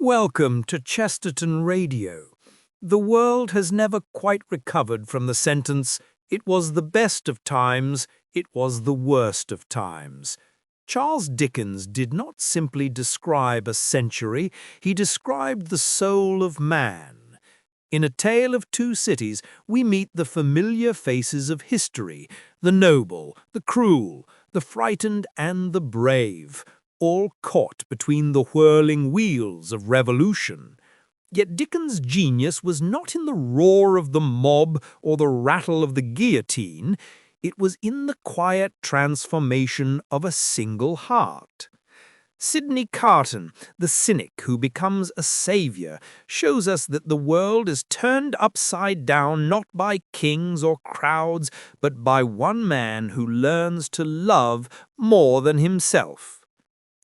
Welcome to Chesterton Radio. The world has never quite recovered from the sentence, "It was the best of times, it was the worst of times." Charles Dickens did not simply describe a century, he described the soul of man. In A Tale of Two Cities, we meet the familiar faces of history, the noble, the cruel, the frightened and the brave, all caught between the whirling wheels of revolution. Yet Dickens' genius was not in the roar of the mob or the rattle of the guillotine. It was in the quiet transformation of a single heart. Sydney Carton, the cynic who becomes a savior, shows us that the world is turned upside down not by kings or crowds, but by one man who learns to love more than himself.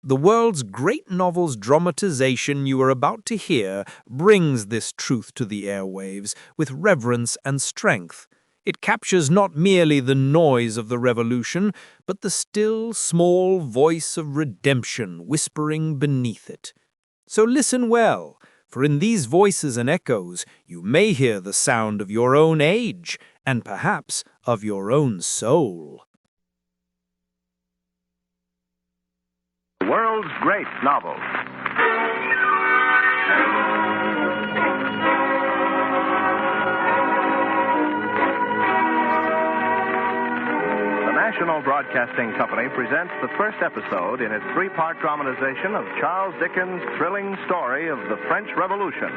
The world's great novel's dramatization you are about to hear brings this truth to the airwaves with reverence and strength. It captures not merely the noise of the revolution, but the still, small voice of redemption whispering beneath it. So listen well, for in these voices and echoes you may hear the sound of your own age, and perhaps of your own soul. World's great novels. The National Broadcasting Company presents the first episode in its three-part dramatization of Charles Dickens' thrilling story of the French Revolution,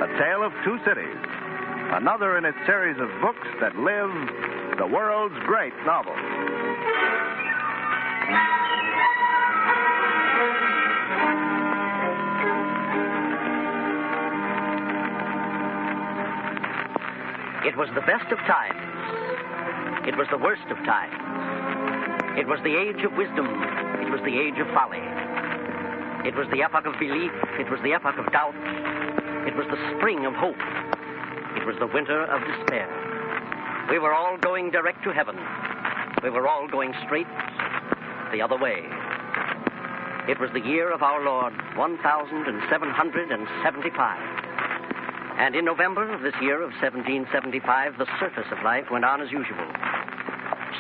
A Tale of Two Cities, another in its series of books that live the world's great novels. It was the best of times. It was the worst of times. It was the age of wisdom. It was the age of folly. It was the epoch of belief. It was the epoch of doubt. It was the spring of hope. It was the winter of despair. We were all going direct to heaven. We were all going straight the other way. It was the year of our Lord, 1775. And in November of this year of 1775, the surface of life went on as usual.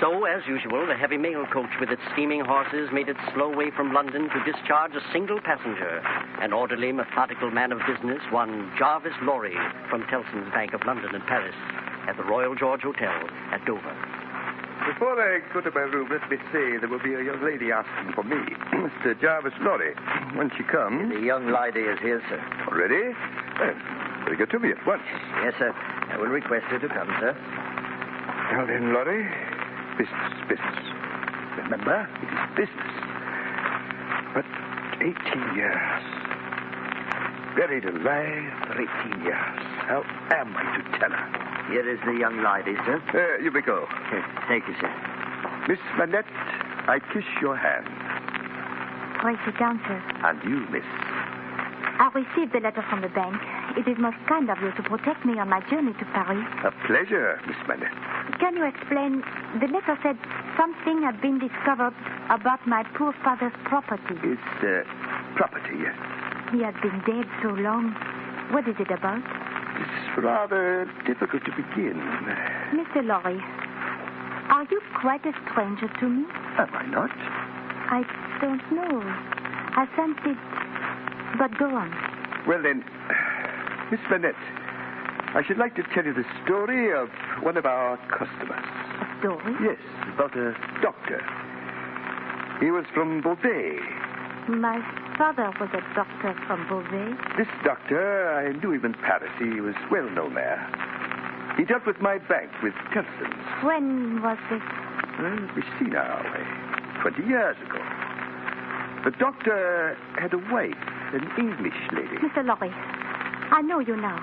So, as usual, the heavy mail coach with its steaming horses made its slow way from London to discharge a single passenger, an orderly, methodical man of business, one Jarvis Lorry, from Tellson's Bank of London and Paris, at the Royal George Hotel at Dover. Before I go to my room, let me say there will be a young lady asking for me. Mr. Jarvis Lorry. When she comes... The young lady is here, sir. Already? Well, bring her to me at once. Yes, sir. I will request her to come, sir. Now then, Lorry, business. Remember, it is business. But 18 years. Buried alive for 18 years. How am I to tell her? Here is the young lady, sir. You may go. Thank you, sir. Miss Manette, I kiss your hand. Pray sit down, sir. And you, miss. I received the letter from the bank. It is most kind of you to protect me on my journey to Paris. A pleasure, Miss Manette. Can you explain? The letter said something had been discovered about my poor father's property. It's property, yes. He had been dead so long. What is it about? It's rather difficult to begin. Mr. Lorry, are you quite a stranger to me? Am I not? I don't know. I sensed it. But go on. Well, then, Miss Manette, I should like to tell you the story of one of our customers. A story? Yes, about a doctor. He was from Beauvais. My father was a doctor from Beauvais. This doctor, I knew him in Paris. He was well known there. He dealt with my bank, with Tellson's. When was this? Well, we see now, 20 years ago. The doctor had a wife, an English lady. Mr. Lorry, I know you now.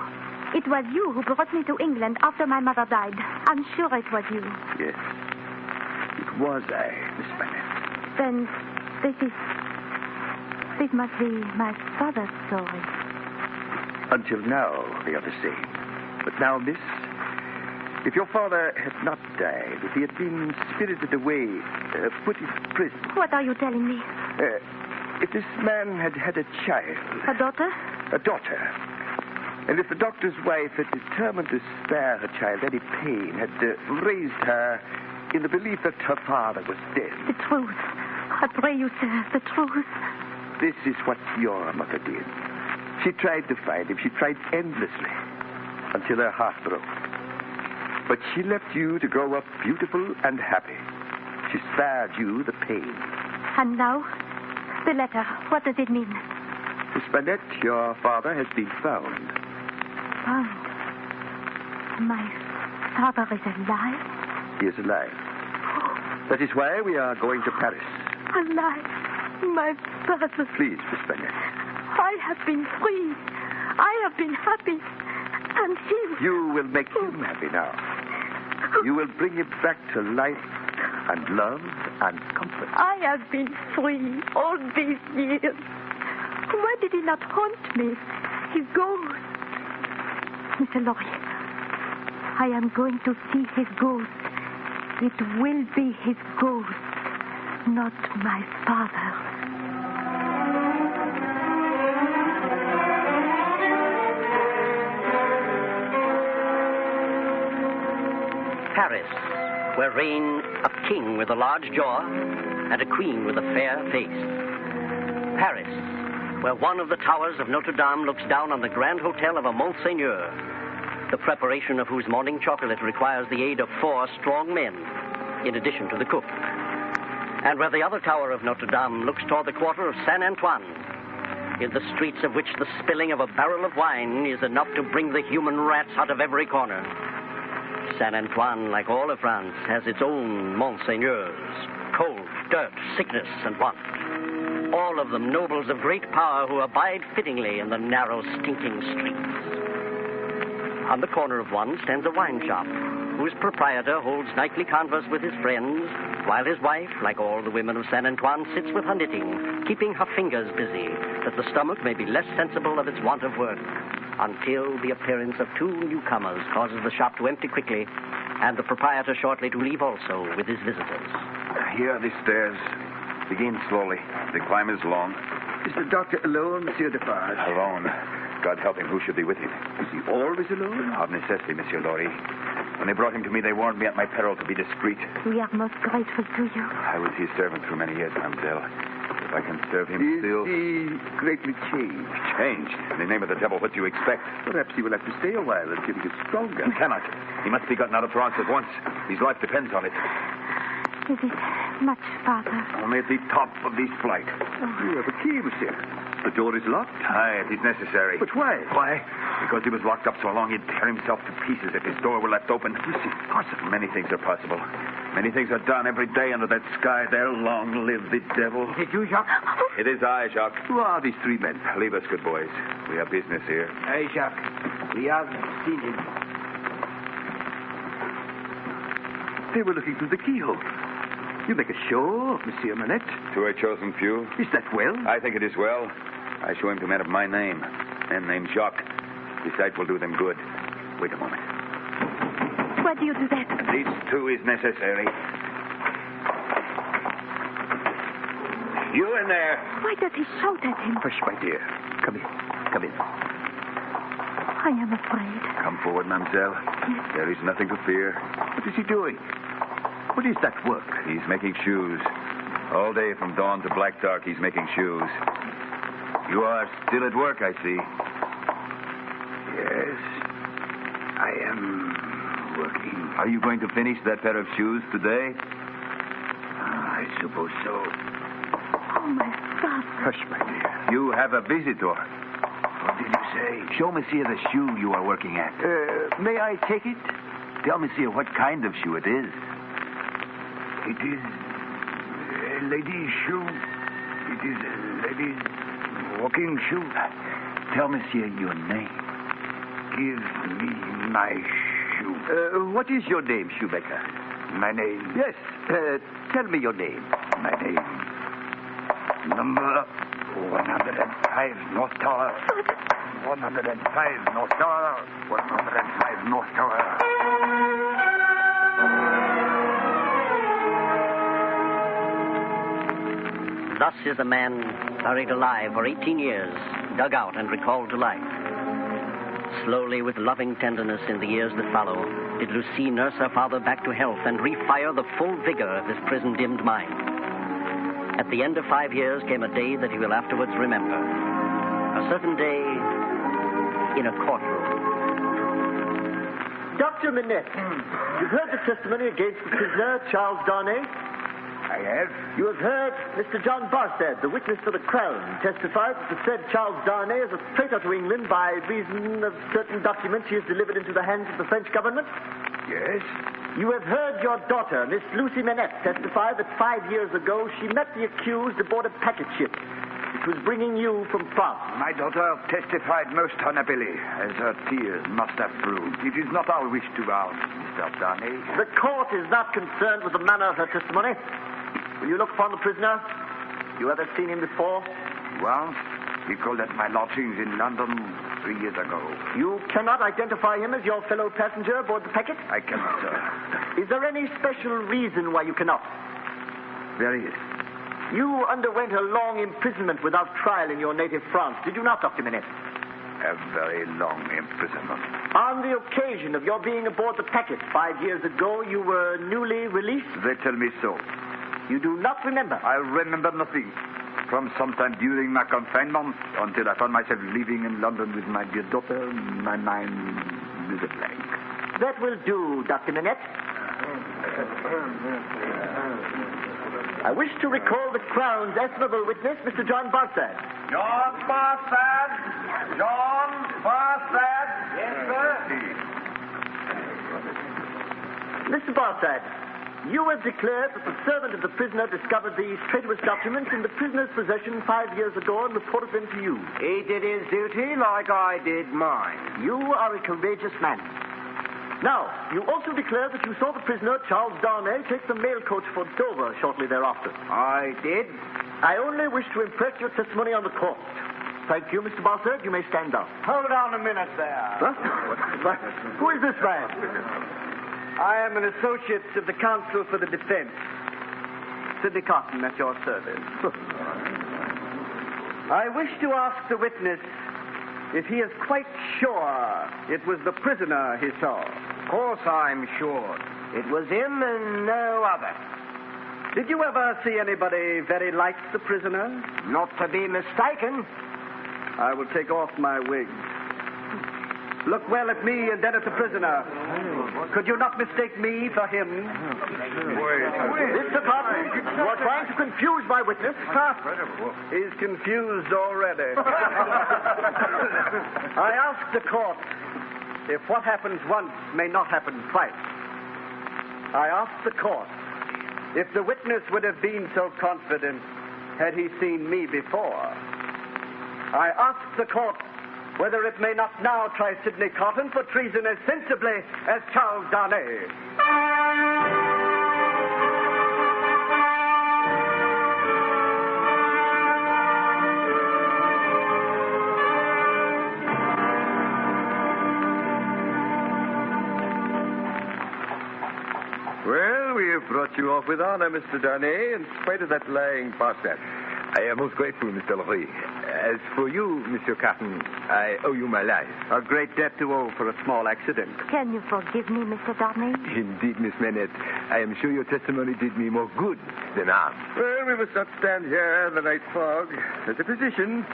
It was you who brought me to England after my mother died. I'm sure it was you. Yes, it was I, Miss Manette. Then this must be my father's story. Until now, they are the same. But now, miss, if your father had not died, if he had been spirited away, put in prison... What are you telling me? If this man had had a child... A daughter? a daughter. And if the doctor's wife had determined to spare her child any pain, had raised her in the belief that her father was dead. The truth. I pray you, sir, the truth. This is what your mother did. She tried to find him. She tried endlessly until her heart broke. But she left you to grow up beautiful and happy. She spared you the pain. And now, the letter. What does it mean? Miss Manette, your father has been found. Found. My father is alive? He is alive. That is why we are going to Paris. Alive? My father. Please, Miss Manette. I have been free. I have been happy. And he... You will make him happy now. You will bring him back to life and love and comfort. I have been free all these years. Why did he not haunt me? His ghost. Mr. Lorry, I am going to see his ghost. It will be his ghost, not my father. Paris, where reign a king with a large jaw and a queen with a fair face. Paris, where one of the towers of Notre Dame looks down on the grand hotel of a Monseigneur, the preparation of whose morning chocolate requires the aid of 4 strong men, in addition to the cook. And where the other tower of Notre Dame looks toward the quarter of Saint Antoine, in the streets of which the spilling of a barrel of wine is enough to bring the human rats out of every corner. Saint Antoine, like all of France, has its own Monseigneurs. Cold, dirt, sickness, and want. All of them nobles of great power who abide fittingly in the narrow, stinking streets. On the corner of one stands a wine shop, whose proprietor holds nightly converse with his friends, while his wife, like all the women of Saint Antoine, sits with her knitting, keeping her fingers busy, that the stomach may be less sensible of its want of work, until the appearance of 2 newcomers causes the shop to empty quickly, and the proprietor shortly to leave also with his visitors. Here are the stairs. Begin slowly. The climb is long. Is the doctor alone, Monsieur Defarge? Alone. God help him, who should be with him? Is he always alone? Of necessity, Monsieur Lorry. When they brought him to me, they warned me at my peril to be discreet. We are most grateful to you. I was his servant through many years, mademoiselle. If I can serve him Is still... he greatly changed? Changed? In the name of the devil, what do you expect? Perhaps he will have to stay a while until he gets stronger. He cannot. He must be gotten out of France at once. His life depends on it. Is it much farther? Only at the top of this flight. You have a key, monsieur. The door is locked. Aye, it is necessary. But why? Why? Because he was locked up so long he'd tear himself to pieces if his door were left open. This is possible. Many things are possible. Many things are done every day under that sky there. Long live the devil. Is it you, Jacques? It is I, Jacques. Who are these 3 men? Leave us, good boys. We have business here. Aye, Jacques. We have seen him. They were looking through the keyhole. You make a show of Monsieur Manette. To a chosen few. Is that well? I think it is well. I show him to men of my name. Men named Jacques. The sight will do them good. Wait a moment. Why do you do that? This, too, is necessary. You in there. Why does he shout at him? Hush, my dear. Come in. Come in. I am afraid. Come forward, mademoiselle. Yes. There is nothing to fear. What is he doing? What is that work? He's making shoes. All day from dawn to black dark, he's making shoes. You are still at work, I see. Yes. I am working. Are you going to finish that pair of shoes today? I suppose so. Oh, my father. Hush, my dear. You have a visitor. What did you say? Show monsieur the shoe you are working at. May I take it? Tell monsieur what kind of shoe it is. It is a lady's shoe. It is a lady's walking shoe. Tell monsieur your name. Give me my shoe. What is your name, shoemaker? My name? Yes. Tell me your name. My name. Number 105 North Tower. 105 North Tower. 105 North Tower. thus is the man buried alive for 18 years, dug out and recalled to life. Slowly, with loving tenderness in the years that follow, did Lucie nurse her father back to health and refire the full vigor of his prison-dimmed mind. At the end of 5 years came a day that he will afterwards remember. A certain day in a courtroom. Dr. Manette, you've heard the testimony against the prisoner, Charles Darnay. I have. You have heard Mr. John Barstead, the witness for the Crown, testify that the said Charles Darnay is a traitor to England by reason of certain documents he has delivered into the hands of the French government. Yes. You have heard your daughter, Miss Lucie Manette, testify that 5 years ago she met the accused aboard a packet ship which was bringing you from France. My daughter testified most honorably, as her tears must have proved. It is not our wish to oust Mr. Darnay. The court is not concerned with the manner of her testimony. Will you look upon the prisoner? You ever seen him before? Once, he called at my lodgings in London 3 years ago. You cannot identify him as your fellow passenger aboard the packet? I cannot, sir. Is there any special reason why you cannot? There is. You underwent a long imprisonment without trial in your native France, did you not, Dr. Manette? A very long imprisonment. On the occasion of your being aboard the packet 5 years ago, you were newly released? They tell me so. You do not remember? I remember nothing. From sometime during my confinement until I found myself living in London with my dear daughter, my mind is a blank. That will do, Dr. Manette. I wish to recall the Crown's estimable witness, Mr. John Barstead. John Barstead? John Barstead? Yes, sir? Mr. Barstead, you have declared that the servant of the prisoner discovered these traitorous documents in the prisoner's possession 5 years ago and reported them to you. He did his duty like I did mine. You are a courageous man. Now, you also declare that you saw the prisoner, Charles Darnay, take the mail coach for Dover shortly thereafter. I did. I only wish to impress your testimony on the court. Thank you, Mr. Barstead. You may stand down. Hold on a minute there. Huh? Who is this man? I am an associate of the counsel for the defense. Sydney Carton, at your service. I wish to ask the witness if he is quite sure it was the prisoner he saw. Of course I'm sure. It was him and no other. Did you ever see anybody very like the prisoner? Not to be mistaken. I will take off my wig. Look well at me and then at the prisoner. Could you not mistake me for him? Mr. Carton, you are trying to confuse my witness. He's confused already. I ask the court if what happens once may not happen twice. I ask the court if the witness would have been so confident had he seen me before. I ask the court whether it may not now try Sydney Carton for treason as sensibly as Charles Darnay. Well, we have brought you off with honor, Mr. Darnay, in spite of that lying Barstead. I am most grateful, Mr. Leroy. As for you, Monsieur Carton, I owe you my life. A great debt to owe for a small accident. Can you forgive me, Mr. Darnay? Indeed, Miss Manette. I am sure your testimony did me more good than harm. Well, we must not stand here in the night fog. As a physician,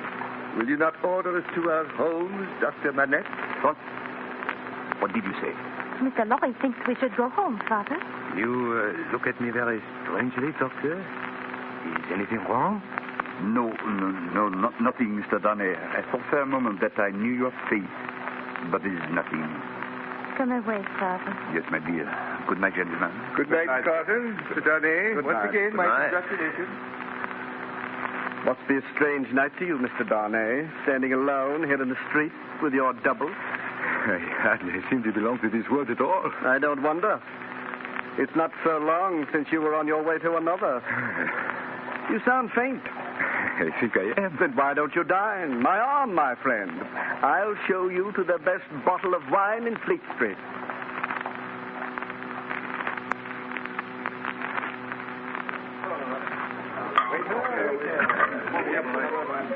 will you not order us to our homes, Dr. Manette? What did you say? Mr. Lorry thinks we should go home, Father. You look at me very strangely, Doctor. Is anything wrong? No, nothing, Mr. Darnay. I thought for a moment that I knew your face, but it is nothing. Come away, Father. Yes, my dear. Good night, gentlemen. Good night, Carton. Mr. Darnay. Once again, my congratulations. Must be a strange night to you, Mr. Darnay, standing alone here in the street with your double. I hardly seem to belong to this world at all. I don't wonder. It's not so long since you were on your way to another. You sound faint. I think I am. Then why don't you dine? My arm, my friend. I'll show you to the best bottle of wine in Fleet Street.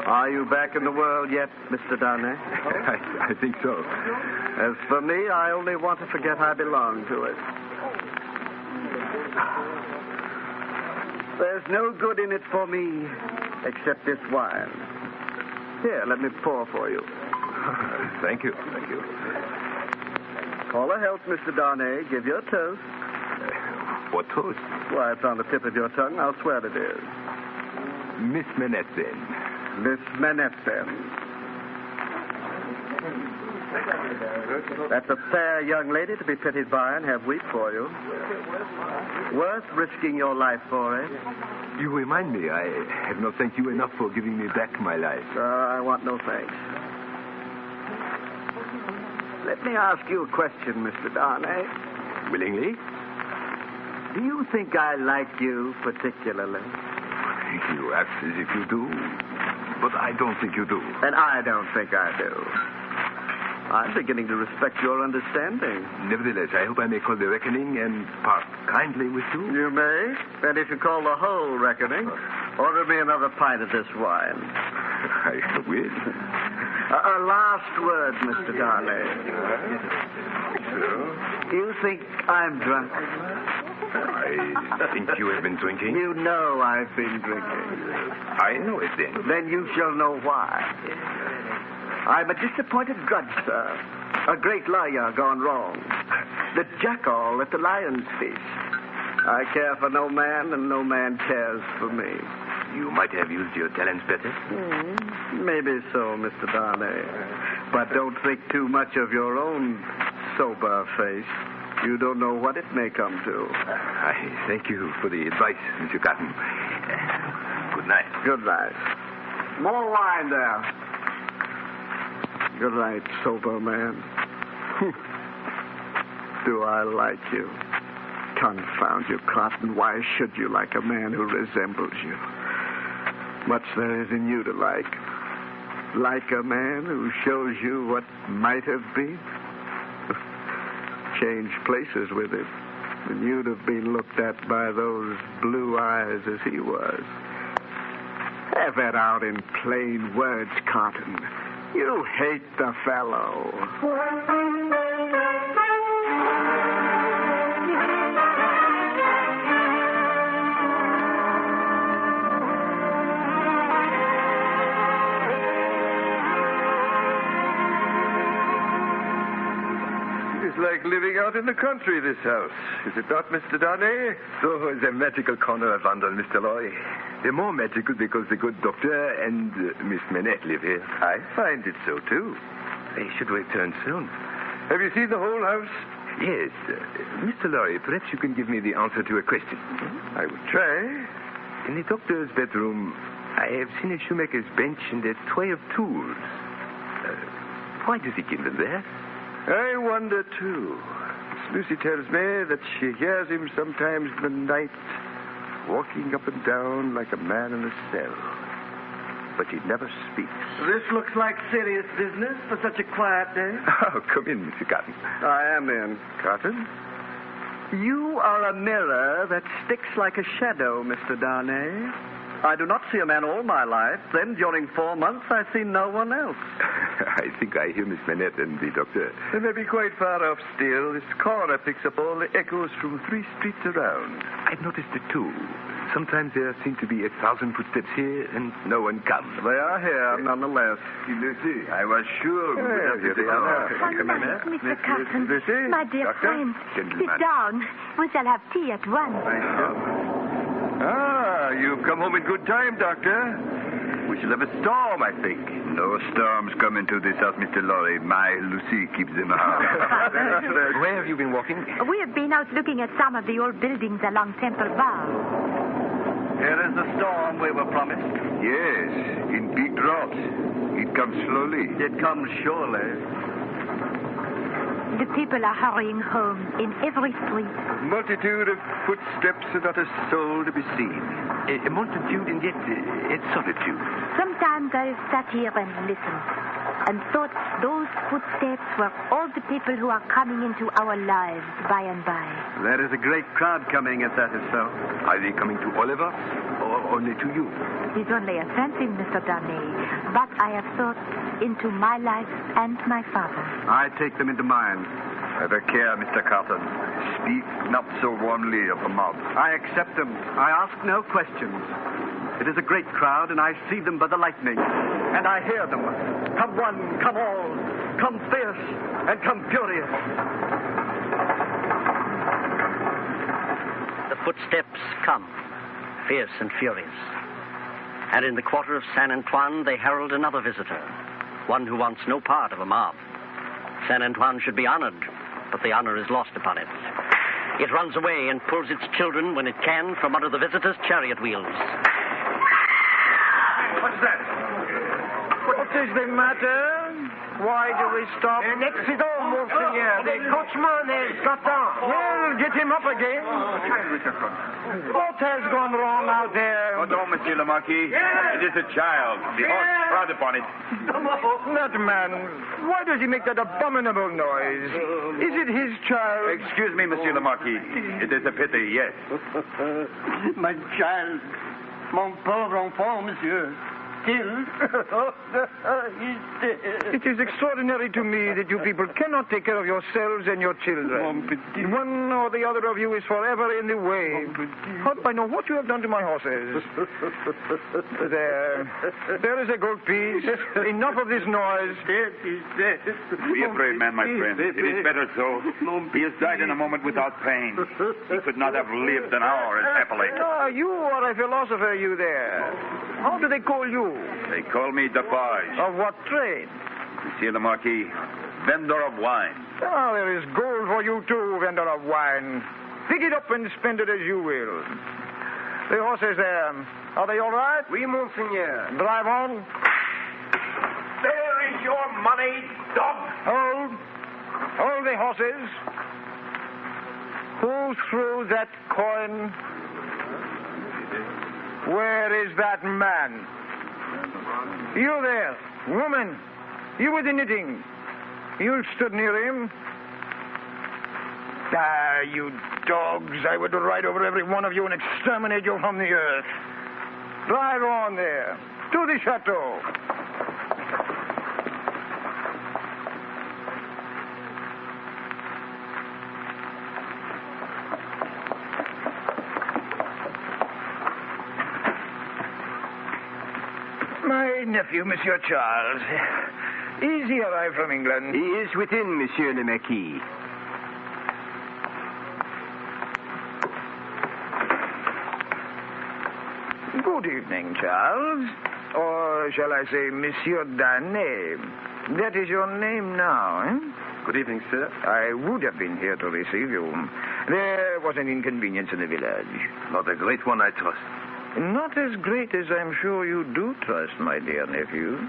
Are you back in the world yet, Mr. Darnay? I think so. As for me, I only want to forget I belong to it. There's no good in it for me except this wine. Here, let me pour for you. Thank you. Call a health, Mr. Darnay. Give your toast. What toast? Why, it's on the tip of your tongue. I'll swear it is. Miss Manette, then. Miss Manette, then. That's a fair young lady to be pitied by and have weep for you. Worth risking your life for, eh? You remind me, I have not thanked you enough for giving me back my life. I want no thanks. Let me ask you a question, Mr. Darnay. Willingly? Do you think I like you particularly? You act as if you do, but I don't think you do. And I don't think I do. I'm beginning to respect your understanding. Nevertheless, I hope I may call the reckoning and part kindly with you. You may. And if you call the whole reckoning, order me another pint of this wine. I will. A last word, Mr. Darnay. You think I'm drunk? I think you have been drinking. You know I've been drinking. I know it, then. Then you shall know why. I'm a disappointed grudge, sir. A great lawyer gone wrong. The jackal at the lion's feast. I care for no man, and no man cares for me. You might have used your talents better. Maybe so, Mr. Darnay. But don't think too much of your own sober face. You don't know what it may come to. I thank you for the advice, Mr. Carton. Good night. Good night. More wine there. Good night, sober man. Do I like you? Confound you, Carton. Why should you like a man who resembles you? Much there is in you to like. Like a man who shows you what might have been. Change places with him, and you'd have been looked at by those blue eyes as he was. Have it out in plain words, Carton. You hate the fellow. It's like living out in the country, this house. Is it not, Mr. Darnay? So is the magical corner of London, Mr. Loy. They're more magical because the good doctor and Miss Manette live here. I find it so, too. They should return soon. Have you seen the whole house? Yes. Mr. Loy, perhaps you can give me the answer to a question. I will try. In the doctor's bedroom, I have seen a shoemaker's bench and a tray of tools. Why does he keep them there? I wonder, too. Miss Lucie tells me that she hears him sometimes in the night walking up and down like a man in a cell. But he never speaks. This looks like serious business for such a quiet day. Oh, come in, Mr. Carton. I am in. Carton? You are a mirror that sticks like a shadow, Mr. Darnay. I do not see a man all my life. Then, during 4 months, I see no one else. I think I hear Miss Manette and the doctor. They may be quite far off still. This corner picks up all the echoes from 3 streets around. I've noticed it, too. Sometimes there seem to be 1,000 footsteps here, and no one comes. They are here, nonetheless. Lucie, I was sure we would have here you they are. Come back, Mr. Carton. Lucie? My dear Doctor? friend, Gentlemen. sit down. We shall have tea at once. You've come home in good time, Doctor. We shall have a storm, I think. No storms come into this house, Mr. Lorry. My Lucie keeps them out. Where have you been walking? We have been out looking at some of the old buildings along Temple Bar. Here is the storm we were promised. Yes, in big drops. It comes slowly. It comes surely. The people are hurrying home in every street. Multitude of footsteps and not a soul to be seen. A multitude and yet a solitude. Sometimes I have sat here and listened and thought those footsteps were all the people who are coming into our lives by and by. There is a great crowd coming, if that is so. Are they coming to all of us? only to you. It is only a fancy, Mr. Darnay, but I have thought into my life and my father. I take them into mine. Have a care, Mr. Carton. Speak not so warmly of the mob. I accept them. I ask no questions. It is a great crowd, and I see them by the lightning. And I hear them. Come one, come all. Come fierce, and come furious. The footsteps come, fierce and furious. And in the quarter of Saint Antoine, they herald another visitor, one who wants no part of a mob. Saint Antoine should be honored, but the honor is lost upon it. It runs away and pulls its children, when it can, from under the visitors' chariot wheels. What's that? What is the matter? Why do we stop? An accident, Monseigneur. The coachman has got down. Well, get him up again. What has gone wrong out there? Oh, no, Monsieur le Marquis. It is a child. The horse trod upon it. That man, why does he make that abominable noise? Is it his child? Excuse me, Monsieur le Marquis. It is a pity, yes. My child. Mon pauvre enfant, monsieur. Still. He's dead. It is extraordinary to me that you people cannot take care of yourselves and your children. One or the other of you is forever in the way. How do I know what you have done to my horses? There is a gold piece. Enough of this noise. He's dead. Be afraid, man, my friend. It is better so. He has died in a moment without pain. He could not have lived an hour as happily. Ah, you are a philosopher, you there. How do they call you? They call me Defarge. Of what trade? Monsieur le Marquis, vendor of wine. Ah, there is gold for you too, vendor of wine. Pick it up and spend it as you will. The horses there, are they all right? Oui, Monseigneur. Drive on. There is your money, dog. Hold the horses. Who threw that coin? Where is that man? You there, woman. You with the knitting. You stood near him. Ah, you dogs. I would ride over every one of you and exterminate you from the earth. Drive on there. To the chateau. My nephew, Monsieur Charles. Is he arrived from England? He is within, Monsieur le Marquis. Good evening, Charles. Or shall I say Monsieur Darnay? That is your name now, eh? Good evening, sir. I would have been here to receive you. There was an inconvenience in the village. Not a great one, I trust. Not as great as I'm sure you do trust, my dear nephew.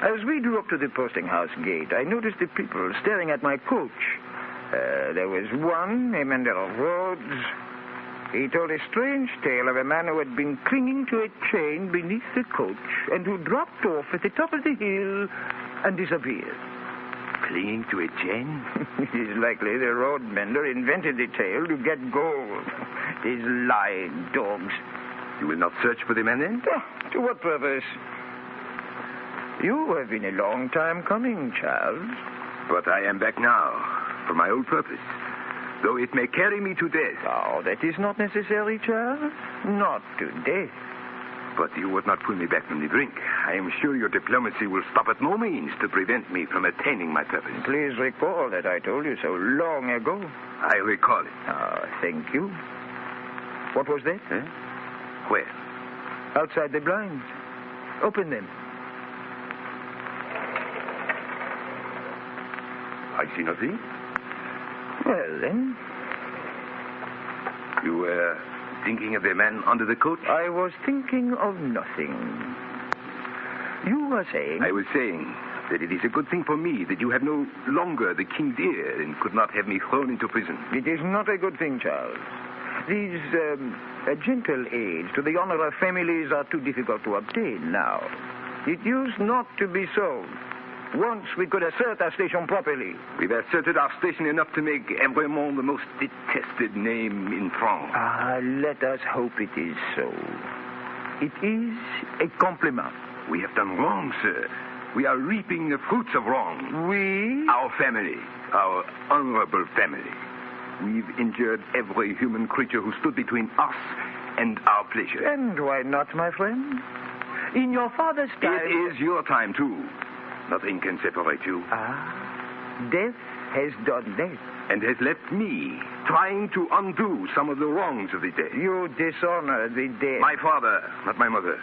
As we drew up to the posting house gate, I noticed the people staring at my coach. There was one, a mender of roads. He told a strange tale of a man who had been clinging to a chain beneath the coach and who dropped off at the top of the hill and disappeared. Clinging to a chain? It is likely the road mender invented the tale to get gold. These lying dogs. You will not search for the man then? To what purpose? You have been a long time coming, Charles. But I am back now, for my old purpose. Though it may carry me to death. Oh, that is not necessary, Charles. Not to death. But you would not pull me back from the brink. I am sure your diplomacy will stop at no means to prevent me from attaining my purpose. Please recall that I told you so long ago. I recall it. Oh, thank you. What was that? Huh? Where? Outside the blinds. Open them. I see nothing. Well, then. You were thinking of the man under the coach? I was thinking of nothing. You were saying... I was saying that it is a good thing for me that you have no longer the king's ear and could not have me thrown into prison. It is not a good thing, Charles. These gentle aids to the honor of families are too difficult to obtain now. It used not to be so. Once we could assert our station properly. We've asserted our station enough to make Evremont the most detested name in France. Ah, let us hope it is so. It is a compliment. We have done wrong, sir. We are reaping the fruits of wrong. We? Our family. Our honorable family. We've injured every human creature who stood between us and our pleasure. And why not, my friend? In your father's time... It is your time, too. Nothing can separate you. Death has done that. And has left me trying to undo some of the wrongs of the day. You dishonor the dead. My father, not my mother.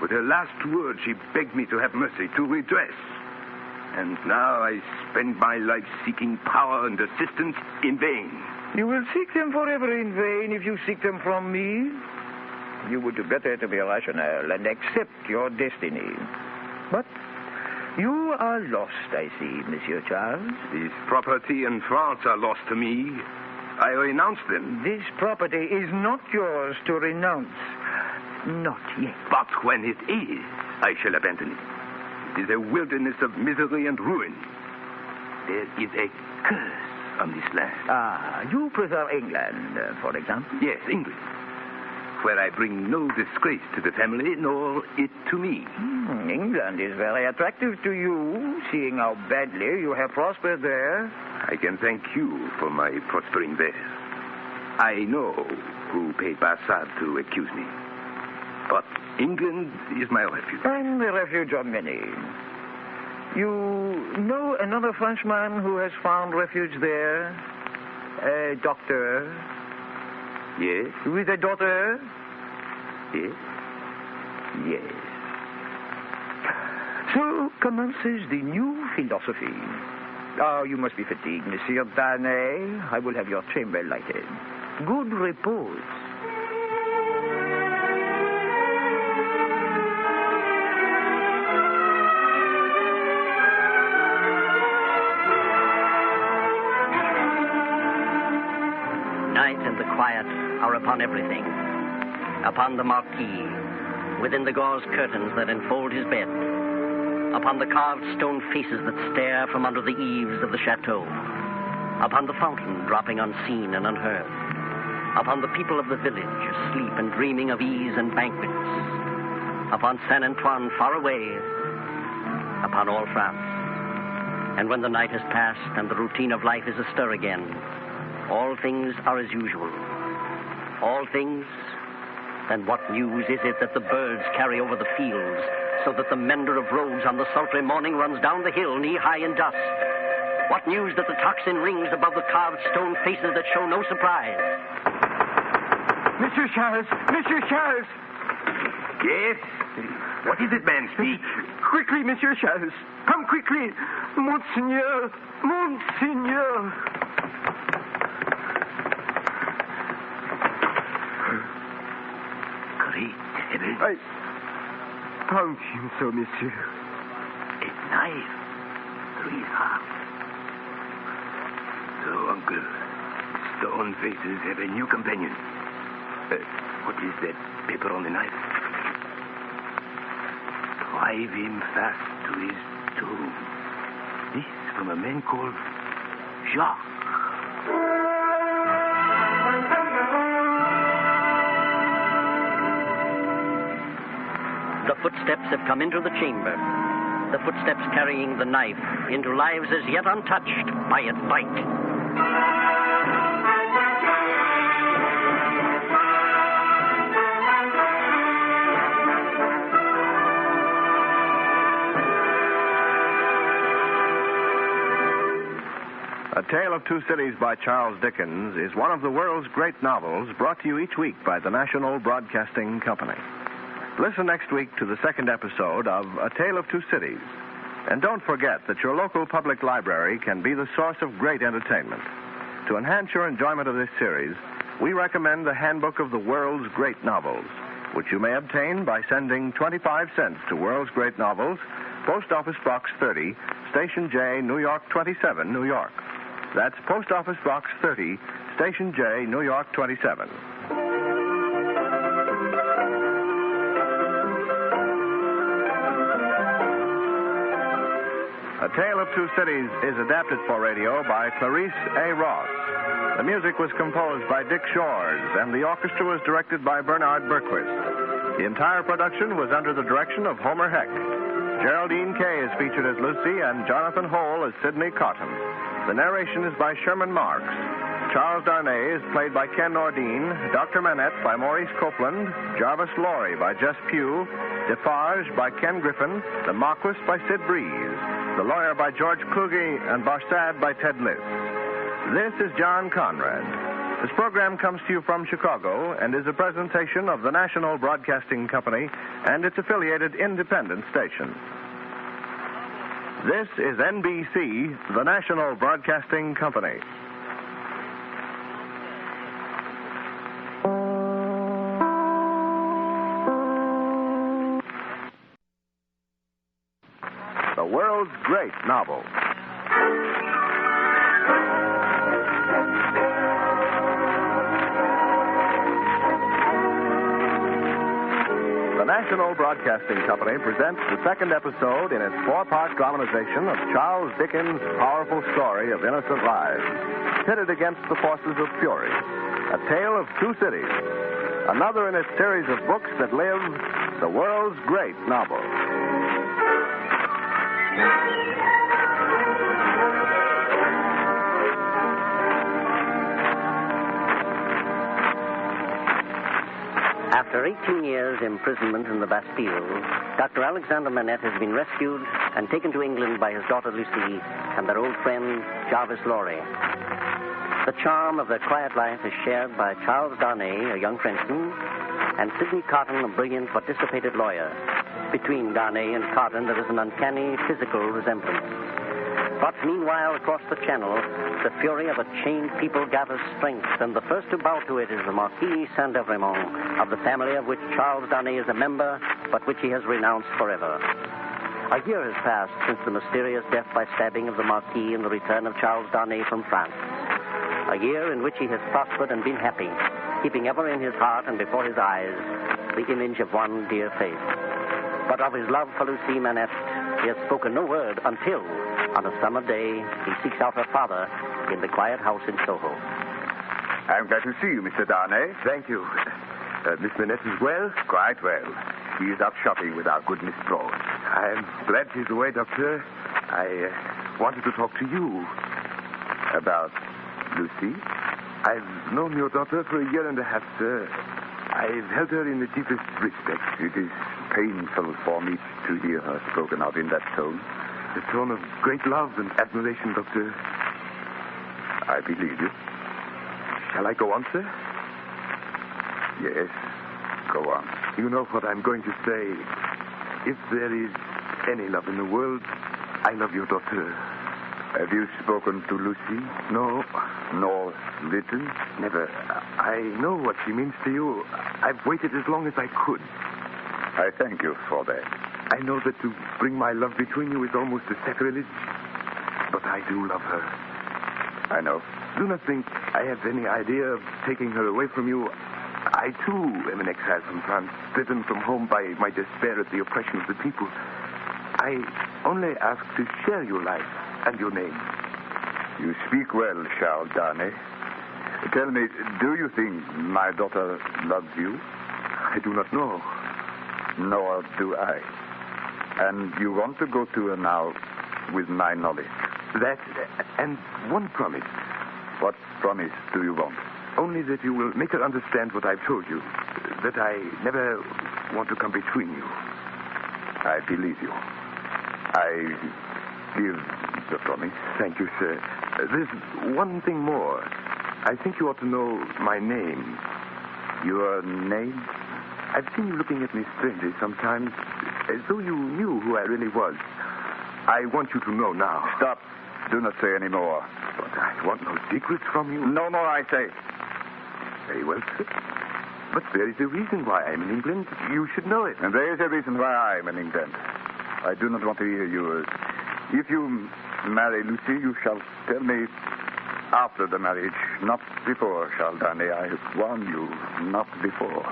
With her last word, she begged me to have mercy, to redress. And now I spend my life seeking power and assistance in vain. You will seek them forever in vain if you seek them from me. You would do better to be rational and accept your destiny. But you are lost, I see, Monsieur Charles. This property and France are lost to me. I renounce them. This property is not yours to renounce. Not yet. But when it is, I shall abandon it. It is a wilderness of misery and ruin. There is a curse on this land. You prefer England, for example? Yes, England. Where I bring no disgrace to the family, nor it to me. England is very attractive to you, seeing how badly you have prospered there. I can thank you for my prospering there. I know who paid Bassad to accuse me. But England is my refuge. And the refuge of many. You know another Frenchman who has found refuge there? A doctor? Yes. With a daughter? Yes. Yes. So commences the new philosophy. Oh, you must be fatigued, Monsieur Darnay. I will have your chamber lighted. Good repose. Night and the quiet are upon everything. Upon the marquis, within the gauze curtains that enfold his bed. Upon the carved stone faces that stare from under the eaves of the chateau. Upon the fountain dropping unseen and unheard. Upon the people of the village, asleep and dreaming of ease and banquets. Upon Saint Antoine far away. Upon all France. And when the night has passed and the routine of life is astir again, all things are as usual. All things. Then what news is it that the birds carry over the fields, so that the mender of roads on the sultry morning runs down the hill knee-high in dust? What news that the tocsin rings above the carved stone faces that show no surprise? Monsieur Charles! Monsieur Charles! Yes? What is it, man? Speak. Quickly, Monsieur Charles. Come quickly. Monseigneur! Monseigneur! I found him so, monsieur. A knife. 3 halves. So, uncle, stone faces have a new companion. What is that paper on the knife? Drive him fast to his tomb. This from a man called Jacques. The footsteps have come into the chamber. The footsteps carrying the knife into lives as yet untouched by its bite. A Tale of Two Cities by Charles Dickens is one of the world's great novels brought to you each week by the National Broadcasting Company. Listen next week to the second episode of A Tale of Two Cities. And don't forget that your local public library can be the source of great entertainment. To enhance your enjoyment of this series, we recommend the Handbook of the World's Great Novels, which you may obtain by sending 25 cents to World's Great Novels, Post Office Box 30, Station J, New York 27, New York. That's Post Office Box 30, Station J, New York 27. A Tale of Two Cities is adapted for radio by Clarice A. Ross. The music was composed by Dick Shores, and the orchestra was directed by Bernard Berquist. The entire production was under the direction of Homer Heck. Geraldine Kay is featured as Lucy and Jonathan Hole as Sydney Carton. The narration is by Sherman Marks. Charles Darnay is played by Ken Nordine, Dr. Manette by Maurice Copeland, Jarvis Laurie by Jess Pugh, Defarge by Ken Griffin, the Marquis by Sid Breeze, the lawyer by George Kluge, and Barsad by Ted Liss. This is John Conrad. This program comes to you from Chicago and is a presentation of the National Broadcasting Company and its affiliated independent station. This is NBC, the National Broadcasting Company. The world's great novel. The National Broadcasting Company presents the second episode in its four-part dramatization of Charles Dickens' powerful story of innocent lives, pitted against the forces of fury. A tale of two cities. Another in its series of books that live, the world's great novel. After 18 years' imprisonment in the Bastille, Dr. Alexander Manette has been rescued and taken to England by his daughter Lucie and their old friend Jarvis Laurie. The charm of their quiet life is shared by Charles Darnay, a young Frenchman, and Sydney Carton, a brilliant but dissipated lawyer. Between Darnay and Carton, there is an uncanny physical resemblance. But meanwhile, across the channel, the fury of a chained people gathers strength, and the first to bow to it is the Marquis Saint-Evremont, of the family of which Charles Darnay is a member, but which he has renounced forever. A year has passed since the mysterious death by stabbing of the Marquis and the return of Charles Darnay from France. A year in which he has prospered and been happy, keeping ever in his heart and before his eyes the image of one dear face. But of his love for Lucie Manette, he has spoken no word until, on a summer day, he seeks out her father in the quiet house in Soho. I'm glad to see you, Mr. Darnay. Thank you. Miss Manette is well? Quite well. She is out shopping with our good Miss Prose. I'm glad she's away, Doctor. I wanted to talk to you about Lucie. I've known your daughter for a year and a half, sir. I've held her in the deepest respect. It is painful for me to hear her spoken of in that tone. A tone of great love and admiration, Doctor. I believe you. Shall I go on, sir? Yes, go on. You know what I'm going to say. If there is any love in the world, I love your daughter. Have you spoken to Lucie? No. Nor written? Never. I know what she means to you. I've waited as long as I could. I thank you for that. I know that to bring my love between you is almost a sacrilege, but I do love her. I know. Do not think I have any idea of taking her away from you. I, too, am an exile from France, driven from home by my despair at the oppression of the people. I only ask to share your life and your name. You speak well, Charles Darnay. Tell me, do you think my daughter loves you? I do not know. Nor do I. And you want to go to her now with my knowledge? That, and one promise. What promise do you want? Only that you will make her understand what I've told you. That I never want to come between you. I believe you. I give the promise. Thank you, sir. There's one thing more. I think you ought to know my name. Your name? I've seen you looking at me strangely sometimes, as though you knew who I really was. I want you to know now. Stop. Do not say any more. But I want no secrets from you. No more, I say. Very well, sir. But there is a reason why I'm in England. You should know it. And there is a reason why I'm in England. I do not want to hear you. If you marry Lucie, you shall tell me after the marriage, not before, Charles Darnay. I warn you, not before.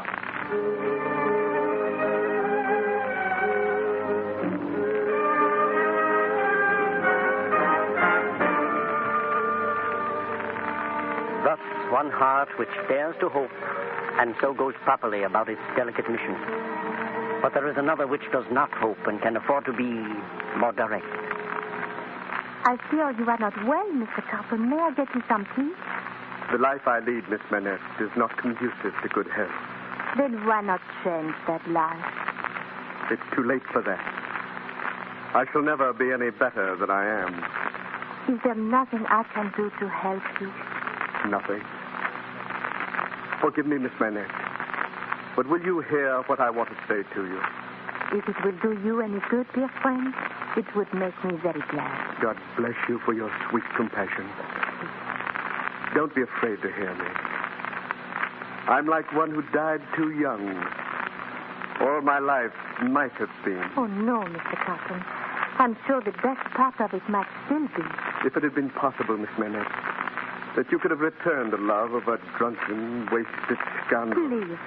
one heart which dares to hope and so goes properly about its delicate mission. But there is another which does not hope and can afford to be more direct. I fear you are not well, Mr. Carton. May I get you some tea? The life I lead, Miss Manette, is not conducive to good health. Then why not change that life? It's too late for that. I shall never be any better than I am. Is there nothing I can do to help you? Nothing. Forgive me, Miss Manette. But will you hear what I want to say to you? If it will do you any good, dear friend, it would make me very glad. God bless you for your sweet compassion. Don't be afraid to hear me. I'm like one who died too young. All my life might have been. Oh, no, Mr. Carton. I'm sure the best part of it might still be. If it had been possible, Miss Manette, that you could have returned the love of a drunken, wasted scoundrel. Please,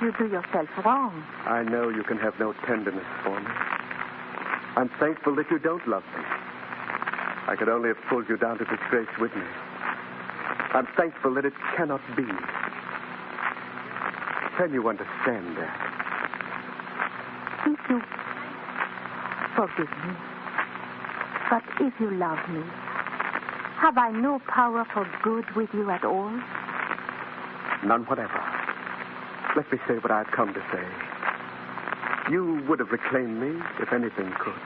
you do yourself wrong. I know you can have no tenderness for me. I'm thankful that you don't love me. I could only have pulled you down to disgrace with me. I'm thankful that it cannot be. Can you understand that? If you forgive me, but if you love me, have I no power for good with you at all? None whatever. Let me say what I've come to say. You would have reclaimed me if anything could.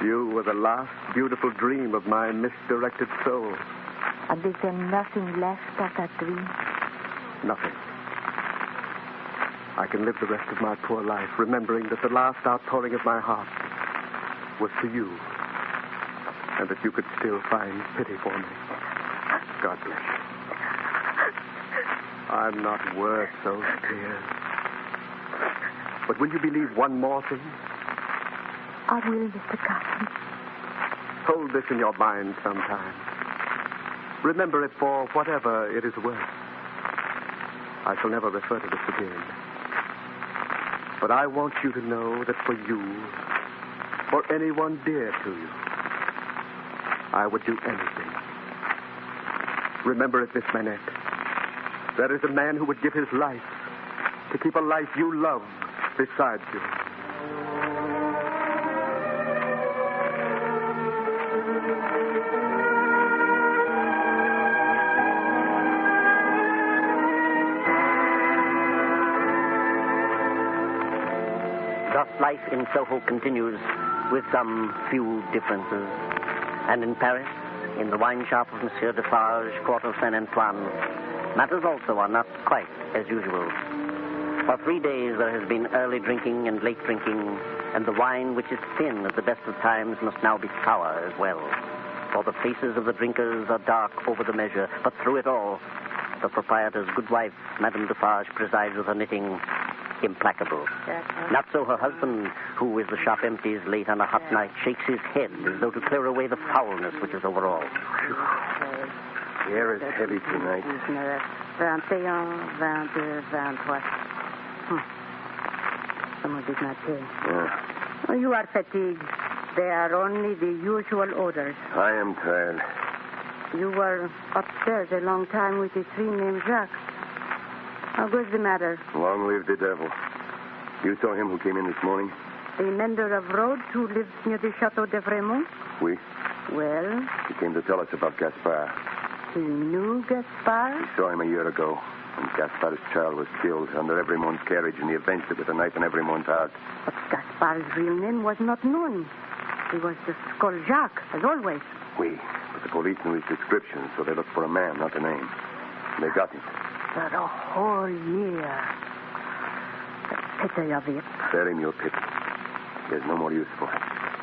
You were the last beautiful dream of my misdirected soul. And is there nothing left of that dream? Nothing. I can live the rest of my poor life remembering that the last outpouring of my heart was to you, and that you could still find pity for me. God bless you. I'm not worth those tears. But will you believe one more thing? I will, Mr. Carton. Hold this in your mind sometime. Remember it for whatever it is worth. I shall never refer to this again. But I want you to know that for you, or anyone dear to you, I would do anything. Remember it, Miss Manette. There is a man who would give his life to keep a life you love beside you. Thus life in Soho continues with some few differences. And in Paris, in the wine shop of Monsieur Defarge, Quarter Saint-Antoine, matters also are not quite as usual. For 3 days there has been early drinking and late drinking, and the wine which is thin at the best of times must now be sour as well. For the faces of the drinkers are dark over the measure, but through it all, the proprietor's good wife, Madame Defarge, presides with her knitting, implacable. Not so her husband, who, as the shop empties late on a hot night, shakes his head as though to clear away the foulness which is over all. The air is heavy tonight. 21, 22, 23. Someone did not pay. Yeah. Oh, you are fatigued. They are only the usual orders. I am tired. You were upstairs a long time with a tree named Jacques. How goes the matter? Long live the devil. You saw him who came in this morning? The mender of roads who lives near the Chateau de Vremont? Oui. Well? He came to tell us about Gaspard. He knew Gaspard? We saw him a year ago, when Gaspard's child was killed under Evremont's carriage, and he avenged it with a knife in Evremont's heart. But Gaspard's real name was not known. He was just called Jacques, as always. Oui, but the police knew his description, so they looked for a man, not a name. And they got him. For a whole year. The pity of it. Spare him your pity. There's no more use for him.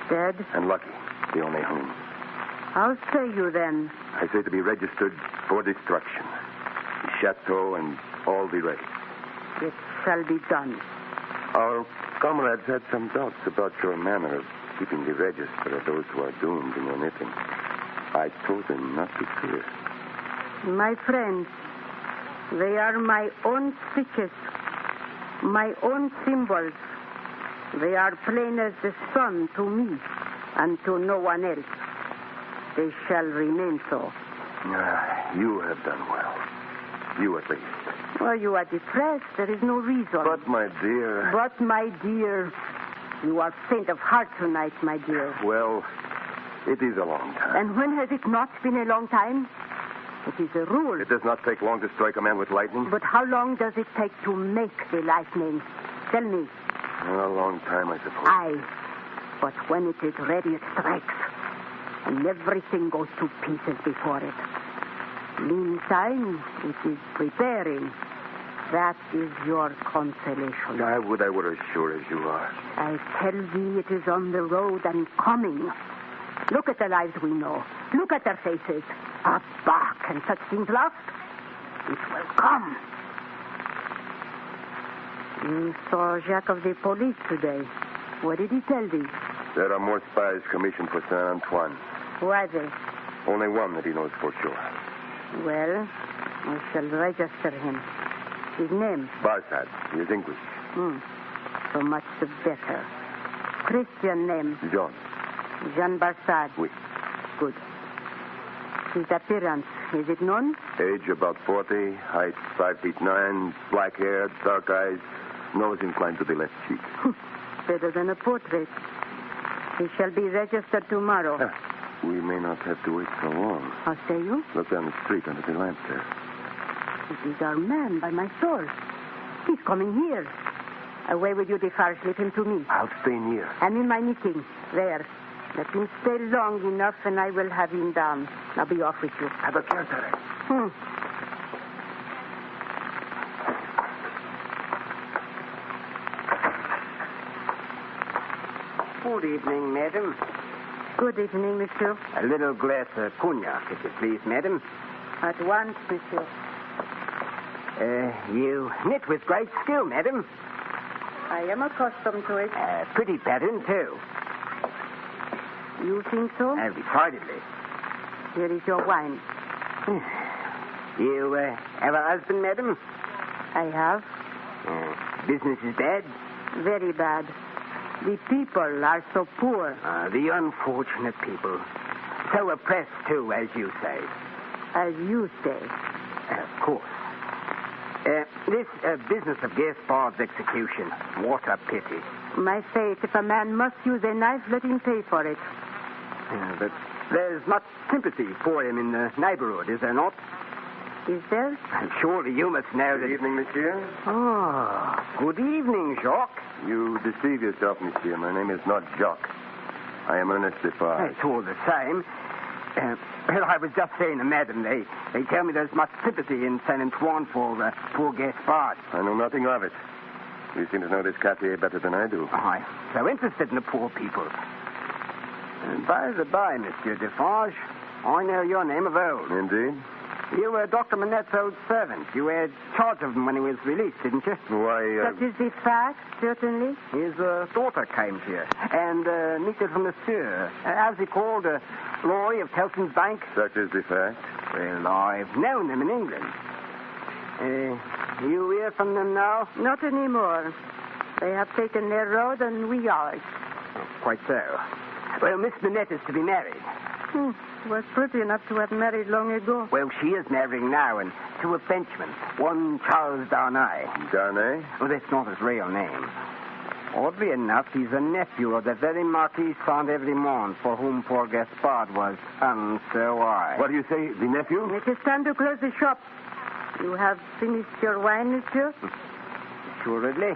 Dead? And lucky, the only home. How say you then? I say to be registered for destruction. Chateau and all be ready. It shall be done. Our comrades had some doubts about your manner of keeping the register of those who are doomed in your knitting. I told them not to fear. My friends, they are my own speeches, my own symbols. They are plain as the sun to me and to no one else. They shall remain so. You have done well. You at least. Well, you are depressed. There is no reason. But, my dear... But, my dear, you are faint of heart tonight, my dear. Well, it is a long time. And when has it not been a long time? It is a rule. It does not take long to strike a man with lightning. But how long does it take to make the lightning? Tell me. A long time, I suppose. Aye. But when it is ready, it strikes. And everything goes to pieces before it. Meantime, it is preparing. That is your consolation. I were as sure as you are. I tell thee it is on the road and coming. Look at the lives we know. Look at their faces. A bark and such things lost. It will come. You saw Jacques of the police today. What did he tell thee? There are more spies commissioned for Saint Antoine. Who are they? Only one that he knows for sure. Well, I shall register him. His name? Barsad. He is English. So much the better. Christian name? John. Jean Barsad. Oui. Good. His appearance, is it known? Age about 40, height 5'9", black hair, dark eyes, nose inclined to the left cheek. Better than a portrait. He shall be registered tomorrow. We may not have to wait so long. How say you? Look down the street under the lamp there. It is our man, by my soul. He's coming here. Away with you, Defarge. Leave him to me. I'll stay near. I'm in my meeting. There. Let him stay long enough, and I will have him down. I'll be off with you. Have a care, sir. Good evening, madam. Good evening, monsieur. A little glass of cognac, if you please, madam. At once, monsieur. You knit with great skill, madam. I am accustomed to it. Pretty pattern, too. You think so? Decidedly. Here is your wine. You have a husband, madam? I have. Business is bad? Very bad. The people are so poor. The unfortunate people. So oppressed, too, as you say. As you say. Of course. This business of Gaspard's execution, what a pity. My faith, if a man must use a knife, let him pay for it. But there's much sympathy for him in the neighborhood, is there not? Is there? Surely you must know that... Good evening, monsieur. Oh, good evening, Jacques. You deceive yourself, monsieur. My name is not Jacques. I am Ernest Defarge. It's all the same. Well, I was just saying to madam, they tell me there's much sympathy in Saint Antoine for poor Gaspard. I know nothing of it. You seem to know this quartier better than I do. I'm so interested in the poor people. And by the by, Monsieur Defarge, I know your name of old. Indeed? You were Dr. Manette's old servant. You had charge of him when he was released, didn't you? Why, That is the fact, certainly. His daughter came here, and Mr. Monsieur, as he called, Laurie of Telson's Bank. Such is the fact. Well, I've known them in England. You hear from them now? Not anymore. They have taken their road and we ours. Oh, quite so. Well, Miss Manette is to be married. Was pretty enough to have married long ago. Well, she is marrying now, and to a Frenchman, one Charles Darnay. Darnay? Well, that's not his real name. Oddly enough, he's a nephew of the very Marquis Saint-Evremond for whom poor Gaspard was unsurvived. What do you say, the nephew? It is time to close the shop. You have finished your wine, monsieur? Assuredly.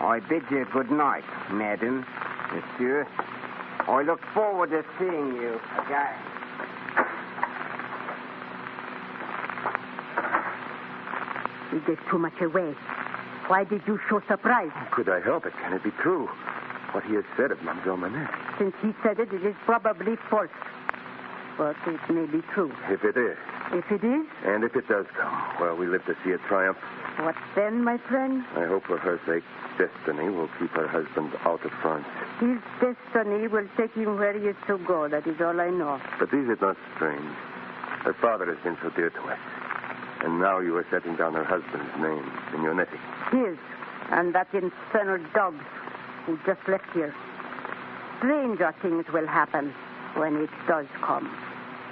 I bid you good night, madam, monsieur. I look forward to seeing you again. You gave too much away. Why did you show surprise? Could I help it? Can it be true? What he has said of Mademoiselle Manette. Since he said it, it is probably false. But it may be true. If it is. If it is? And if it does come, well, we live to see it triumph. What then, my friend? I hope for her sake, destiny will keep her husband out of France. His destiny will take him where he is to go. That is all I know. But is it not strange? Her father has been so dear to us. And now you are setting down her husband's name in your netting. His, and that infernal dog's, who just left here. Stranger things will happen when it does come.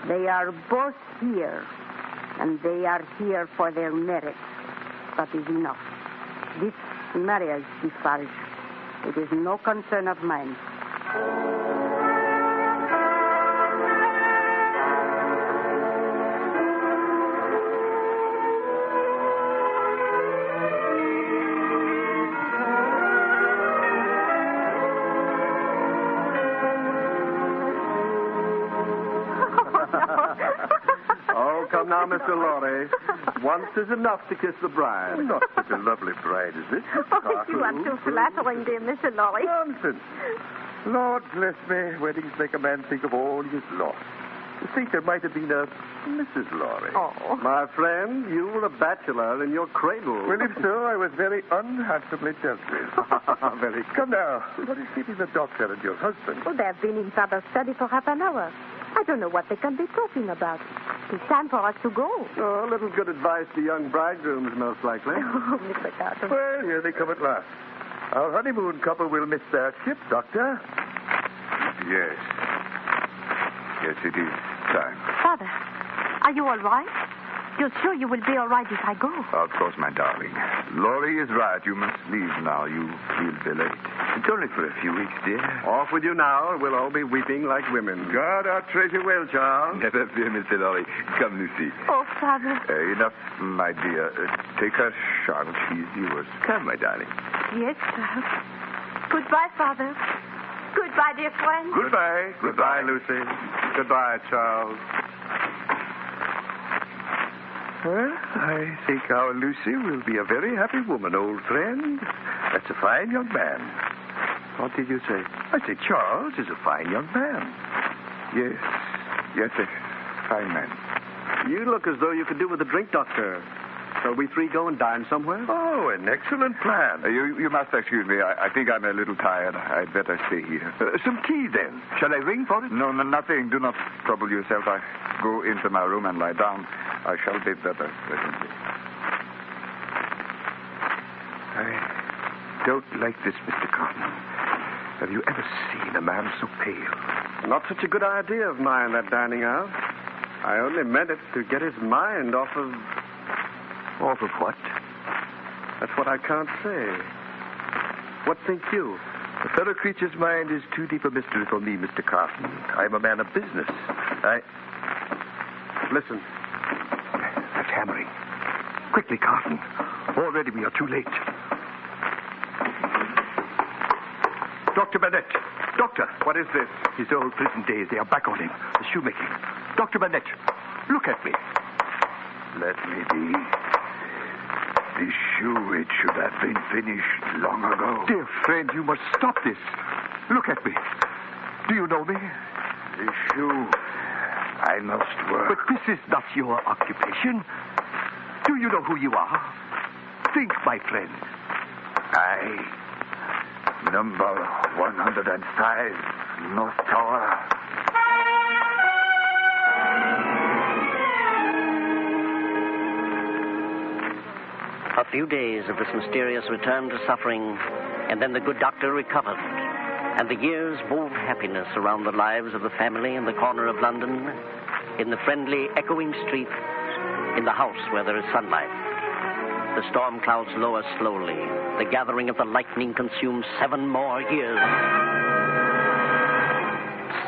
They are both here, and they are here for their merits. That is enough. This marriage, Defarge, it is no concern of mine. Oh, come now, Mr. Lorry. Once is enough to kiss the bride. Not such a lovely bride as this. Oh, you are too flattering, dear Mr. Lorry. Nonsense. Lord bless me, weddings make a man think of all he has lost. To think there might have been a Mrs. Lorry. Oh. My friend, you were a bachelor in your cradle. Well, if so, I was very unhandsomely dealt with. Very Come now, what is keeping the doctor and your husband? Oh, they have been in father's study for half an hour. I don't know what they can be talking about. It's time for us to go. Oh, a little good advice to young bridegrooms, most likely. Oh, Mr. Carton. Well, here they come at last. Our honeymoon couple will miss their ship, Doctor. Yes. Yes, it is time. Father, are you all right? You're sure you will be all right if I go? Of course, my darling. Laurie is right. You must leave now. You feel very late. It's only for a few weeks, dear. Off with you now, or we'll all be weeping like women. Guard our treasure well, Charles. Never fear, Mr. Laurie. Come, Lucy. Oh, Father. Enough, my dear. Take her, Charlotte. She's yours. Come, my darling. Yes, Charles. Goodbye, Father. Goodbye, dear friend. Goodbye. Goodbye, Lucy. Goodbye, Charles. Well, I think our Lucy will be a very happy woman, old friend. That's a fine young man. What did you say? I say Charles is a fine young man. Yes, a fine man. You look as though you could do with a drink, Doctor. Shall we three go and dine somewhere? Oh, an excellent plan. You must excuse me. I think I'm a little tired. I'd better stay here. Some tea, then. Shall I ring for it? No, nothing. Do not trouble yourself. I go into my room and lie down. I shall be better presently. I don't like this, Mr. Carton. Have you ever seen a man so pale? Not such a good idea of mine, that dining out. I only meant it to get his mind off of... Off of what? That's what I can't say. What think you? The fellow creature's mind is too deep a mystery for me, Mr. Carton. I'm a man of business. Listen. That's hammering. Quickly, Carton. Already we are too late. Dr. Manette. Doctor. What is this? His old prison days. They are back on him. The shoemaking. Dr. Manette, look at me. Let me be. This shoe, it should have been finished long ago. Dear friend, you must stop this. Look at me. Do you know me? This shoe, I must work. But this is not your occupation. Do you know who you are? Think, my friend. Number 105, North Tower. A few days of this mysterious return to suffering, and then the good doctor recovered, and the years wove happiness around the lives of the family in the corner of London, in the friendly, echoing street, in the house where there is sunlight. The storm clouds lower slowly. The gathering of the lightning consumes 7 more years.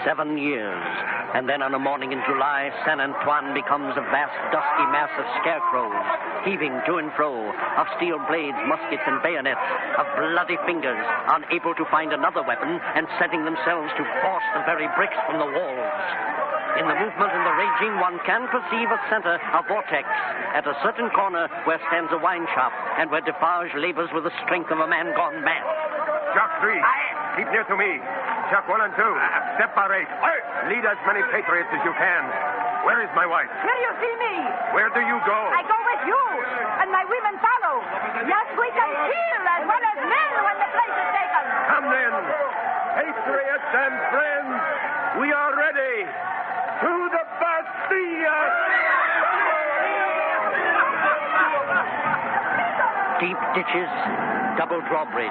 7 years. And then on a morning in July, Saint Antoine becomes a vast, dusty mass of scarecrows, heaving to and fro, of steel blades, muskets, and bayonets, of bloody fingers, unable to find another weapon, and setting themselves to force the very bricks from the walls. In the movement and the raging, one can perceive a center, a vortex, at a certain corner where stands a wine shop, and where Defarge labors with the strength of a man gone mad. Jock 3, keep near to me. Jock 1 and 2, separate. Lead as many patriots as you can. Where is my wife? Here you see me. Where do you go? I go with you, and my women follow. Yes, we can kill as well as men when the place is taken. Come then, patriots and friends, we are ready. To the Bastille! Deep ditches, double drawbridge,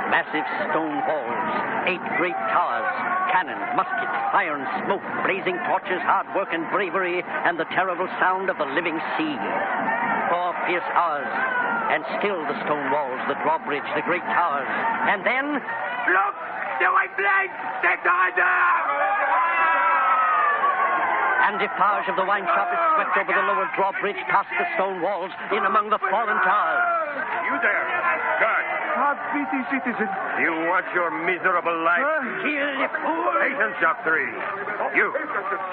massive stone walls, 8 great towers, Cannon, muskets, fire and smoke, blazing torches, hard work and bravery, and the terrible sound of the living sea. 4 fierce hours, and still the stone walls, the drawbridge, the great towers. And then... Look! The white light! Take the And Defarge of the wine shop is swept over the lower drawbridge, past the stone walls, in among the fallen towers. You there, guard. Our pretty citizen. You want your miserable life? Kill the fool! Patience, Jock 3. You,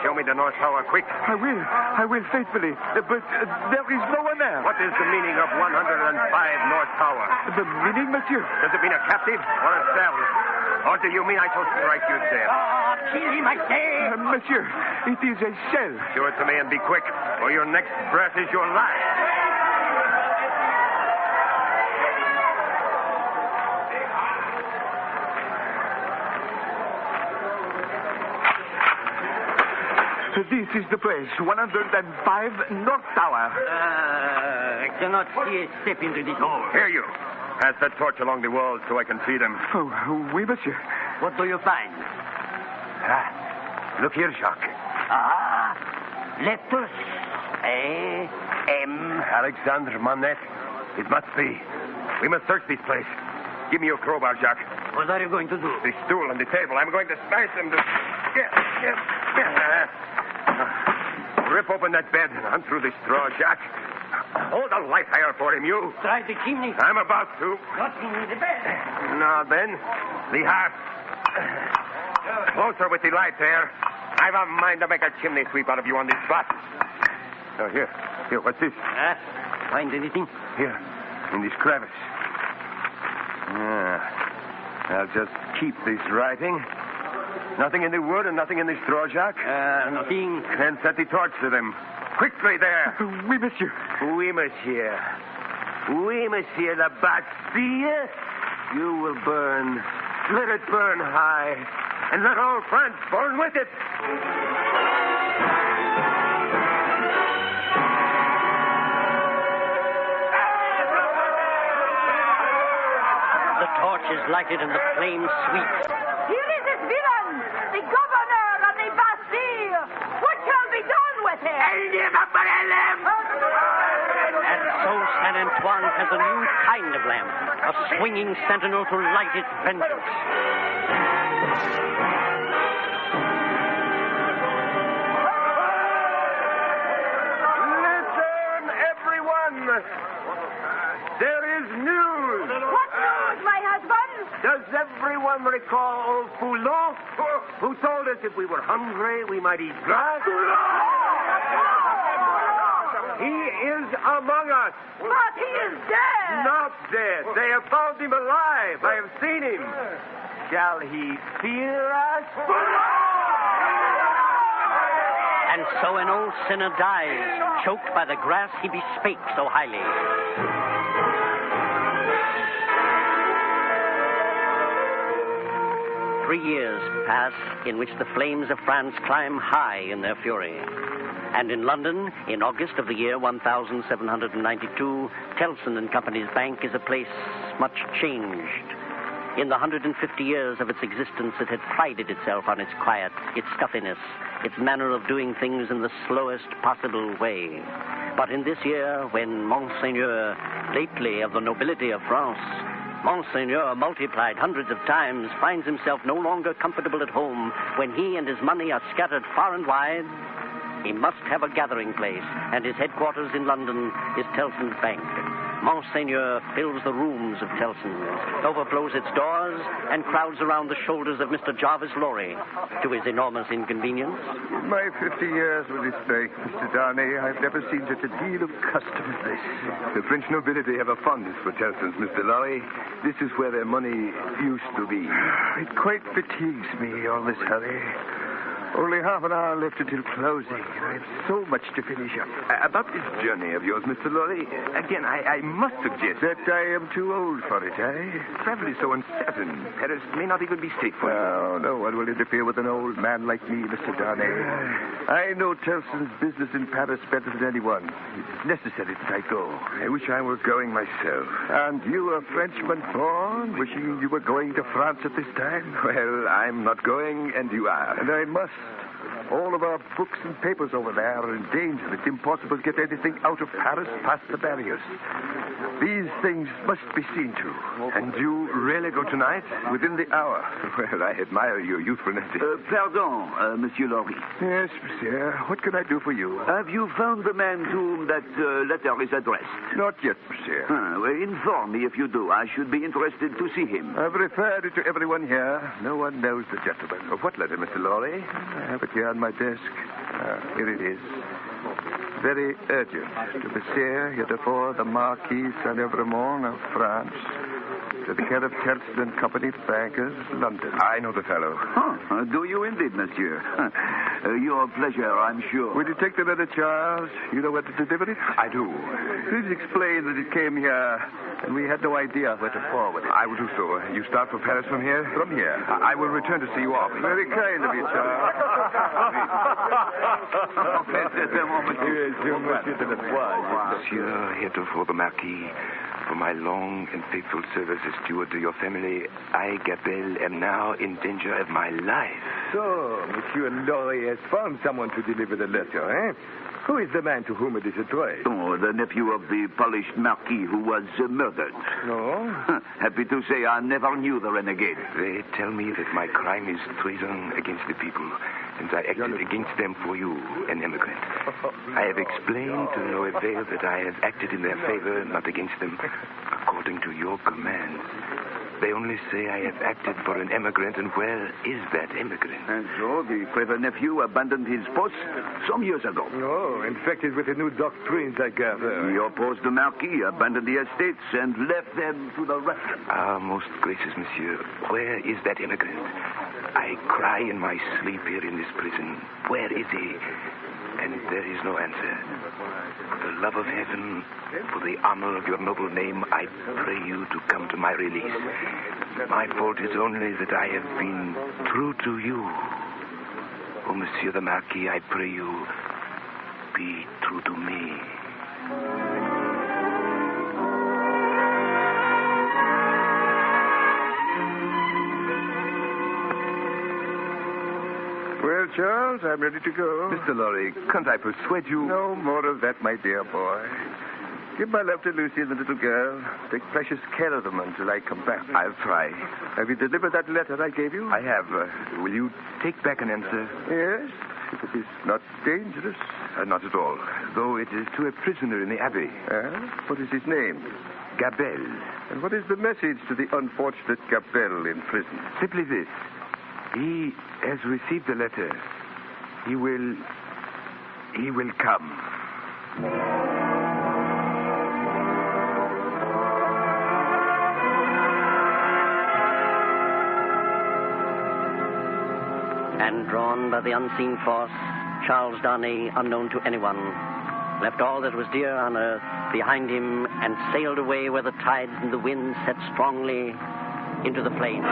show me the North Tower, quick. I will faithfully. But there is no one there. What is the meaning of 105 North Tower? The meaning, monsieur? Does it mean a captive or a cell? Or do you mean I shall strike you dead? Oh, kill him, I say! Monsieur, it is a cell. Show it to me and be quick, or your next breath is your last. This is the place, 105 North Tower. I cannot see a step into this hole. Here, you. Pass that torch along the wall so I can see them. Oh, oui, monsieur. What do you find? Look here, Jacques. Letters. A.M. Alexandre Manette. It must be. We must search this place. Give me your crowbar, Jacques. What are you going to do? The stool and the table. I'm going to smash them to... Rip open that bed and hunt through the straw, Jacques. Hold a light higher for him, you. Try the chimney. I'm about to. Not in the bed. Now then, the hearth. Closer with the light there. I've a mind to make a chimney sweep out of you on this spot. Oh, here, what's this? Find anything? Here, in this crevice. I'll just keep this writing. Nothing in the wood and nothing in the straw, Jacques? Nothing. Then set the torch to them. Quickly there. Oui, monsieur. Oui, monsieur. Oui, monsieur, the Bastille. You will burn. Let it burn high. And let all France burn with it. The torch is lighted and the flames sweep. Here is this villain, the governor of the Bastille. What shall be done with him? And so Saint Antoine has a new kind of lamp, a swinging sentinel to light its vengeance. Listen, everyone. There is news. What news, my husband? Does everyone recall old Foulon, who told us if we were hungry, we might eat grass? He is among us. But he is dead. Not dead. They have found him alive. I have seen him. Shall he fear us? And so an old sinner dies, choked by the grass he bespake so highly. 3 years pass in which the flames of France climb high in their fury. And in London, in August of the year 1792, Tellson and Company's bank is a place much changed. In the 150 years of its existence, it had prided itself on its quiet, its stuffiness, its manner of doing things in the slowest possible way. But in this year, when Monseigneur, lately of the nobility of France, Monseigneur, multiplied hundreds of times, finds himself no longer comfortable at home, when he and his money are scattered far and wide, he must have a gathering place, and his headquarters in London is Tellson's Bank. Monseigneur fills the rooms of Tellson's, overflows its doors, and crowds around the shoulders of Mr. Jarvis Lorry, to his enormous inconvenience. In my 50 years with this bank, Mr. Darnay, I've never seen such a deal of custom as this. The French nobility have a fondness for Tellson's, Mr. Lorry. This is where their money used to be. It quite fatigues me, all this hurry. Only half an hour left until closing, and I have so much to finish up. About this journey of yours, Mr. Lorry, again, I must suggest That I am too old for it, eh? travel is so uncertain. Paris may not even be safe for you. No one will interfere with an old man like me, Mr. Darnay. I know Tellson's business in Paris better than anyone. It's necessary that I go. I wish I were going myself. And you, a Frenchman born, wishing you were going to France at this time? Well, I'm not going, and you are. And I must. All of our books and papers over there are in danger. It's impossible to get anything out of Paris past the barriers. These things must be seen to. And you really go tonight? Within the hour. Well, I admire your youthfulness. Pardon, Monsieur Lorry. Yes, monsieur. What can I do for you? Have you found the man to whom that letter is addressed? Not yet, monsieur. Well, inform me if you do. I should be interested to see him. I've referred it to everyone here. No one knows the gentleman. What letter, Mr. Lorry? I have it here on my desk. Here it is. Very urgent. To Monsieur, heretofore the Marquis Saint-Evremont of France. To the care of Chesterton and Company, bankers, London. I know the fellow. Do you indeed, monsieur? Your pleasure, I'm sure. Will you take the letter, Charles? You know where to deliver it? I do. Please explain that it came here, and we had no idea where to forward it. I will do so. You start for Paris from here? From here. I will return to see you off. Very kind of you, Charles. Monsieur, heretofore the Marquis, for my long and faithful service as steward to your family, I, Gabelle, am now in danger of my life. So, Monsieur Lorry has found someone to deliver the letter, eh? Who is the man to whom it is addressed? Oh, the nephew of the polished Marquis who was murdered. No? Happy to say I never knew the renegade. They tell me that my crime is treason against the people, since I acted against them for you, an immigrant. I have explained to no avail that I have acted in their favor, not against them, according to your commands. They only say I have acted for an immigrant, and where is that immigrant? And so the clever nephew abandoned his post some years ago. No, infected with the new doctrines, I gather. He opposed the Marquis, abandoned the estates, and left them to the Russians. Ah, most gracious monsieur, where is that immigrant? I cry in my sleep here in this prison. Where is he? And there is no answer. For the love of heaven, for the honor of your noble name, I pray you to come to my release. My fault is only that I have been true to you. Oh, Monsieur the Marquis, I pray you, be true to me. Well, Charles, I'm ready to go. Mr. Lorry, can't I persuade you? No more of that, my dear boy. Give my love to Lucy and the little girl. Take precious care of them until I come back. I'll try. Have you delivered that letter I gave you? I have. Will you take back an answer? Yes, if it is not dangerous. Not at all, though it is to a prisoner in the Abbey. What is his name? Gabelle. And what is the message to the unfortunate Gabelle in prison? Simply this. He has received the letter. He will come. And drawn by the unseen force, Charles Darnay, unknown to anyone, left all that was dear on earth behind him and sailed away where the tides and the winds set strongly into the flames.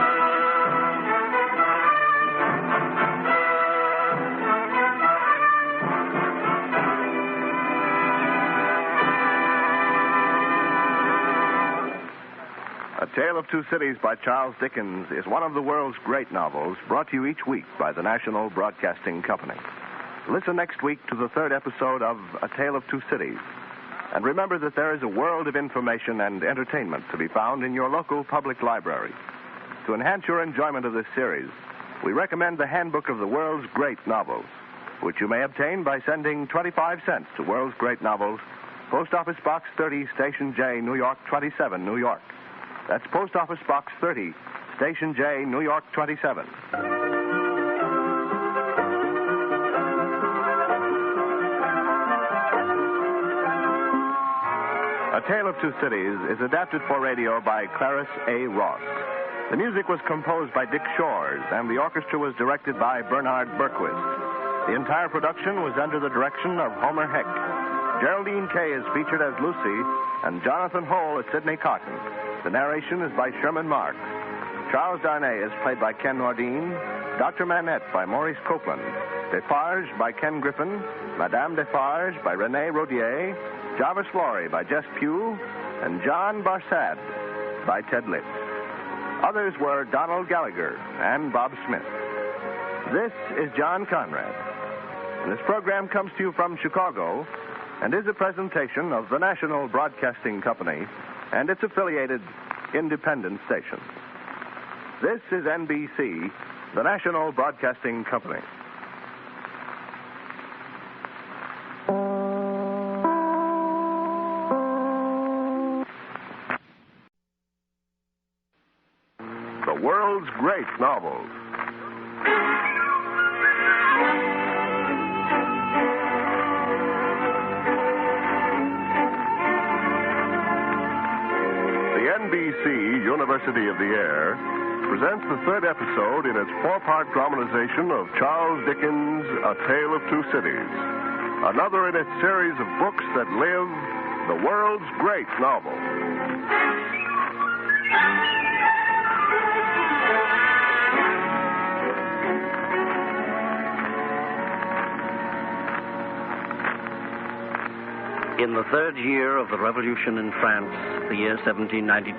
A Tale of Two Cities by Charles Dickens is one of the world's great novels brought to you each week by the National Broadcasting Company. Listen next week to the third episode of A Tale of Two Cities. And remember that there is a world of information and entertainment to be found in your local public library. To enhance your enjoyment of this series, we recommend the Handbook of the World's Great Novels, which you may obtain by sending 25 cents to World's Great Novels, Post Office Box 30, Station J, New York 27, New York. That's Post Office Box 30, Station J, New York 27. A Tale of Two Cities is adapted for radio by Clarence A. Ross. The music was composed by Dick Shores, and the orchestra was directed by Bernard Berquist. The entire production was under the direction of Homer Heck. Geraldine Kay is featured as Lucie, and Jonathan Hole as Sydney Carton. The narration is by Sherman Marks. Charles Darnay is played by Ken Nordine, Dr. Manette by Maurice Copeland, Defarge by Ken Griffin, Madame Defarge by Renee Rodier, Jarvis Laurie by Jess Pugh, and John Barsad by Ted Litz. Others were Donald Gallagher and Bob Smith. This is John Conrad. And this program comes to you from Chicago and is a presentation of the National Broadcasting Company and its affiliated independent stations. This is NBC, the National Broadcasting Company. The world's great novels. The NBC University of the Air presents the third episode in its four-part dramatization of Charles Dickens' A Tale of Two Cities. Another in its series of books that live, the world's great novel. In the third year of the Revolution in France, the year 1792,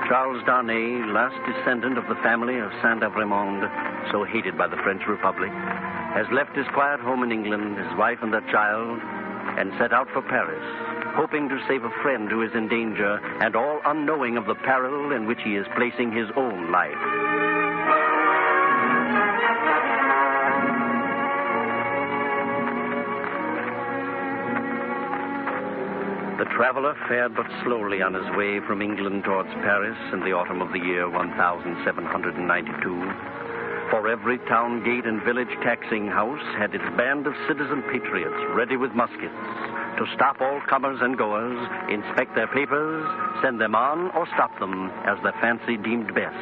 Charles Darnay, last descendant of the family of Saint-Evremond, so hated by the French Republic, has left his quiet home in England, his wife and their child, and set out for Paris, hoping to save a friend who is in danger and all unknowing of the peril in which he is placing his own life. The traveler fared but slowly on his way from England towards Paris in the autumn of the year 1792. For every town gate and village taxing house had its band of citizen patriots ready with muskets to stop all comers and goers, inspect their papers, send them on or stop them as their fancy deemed best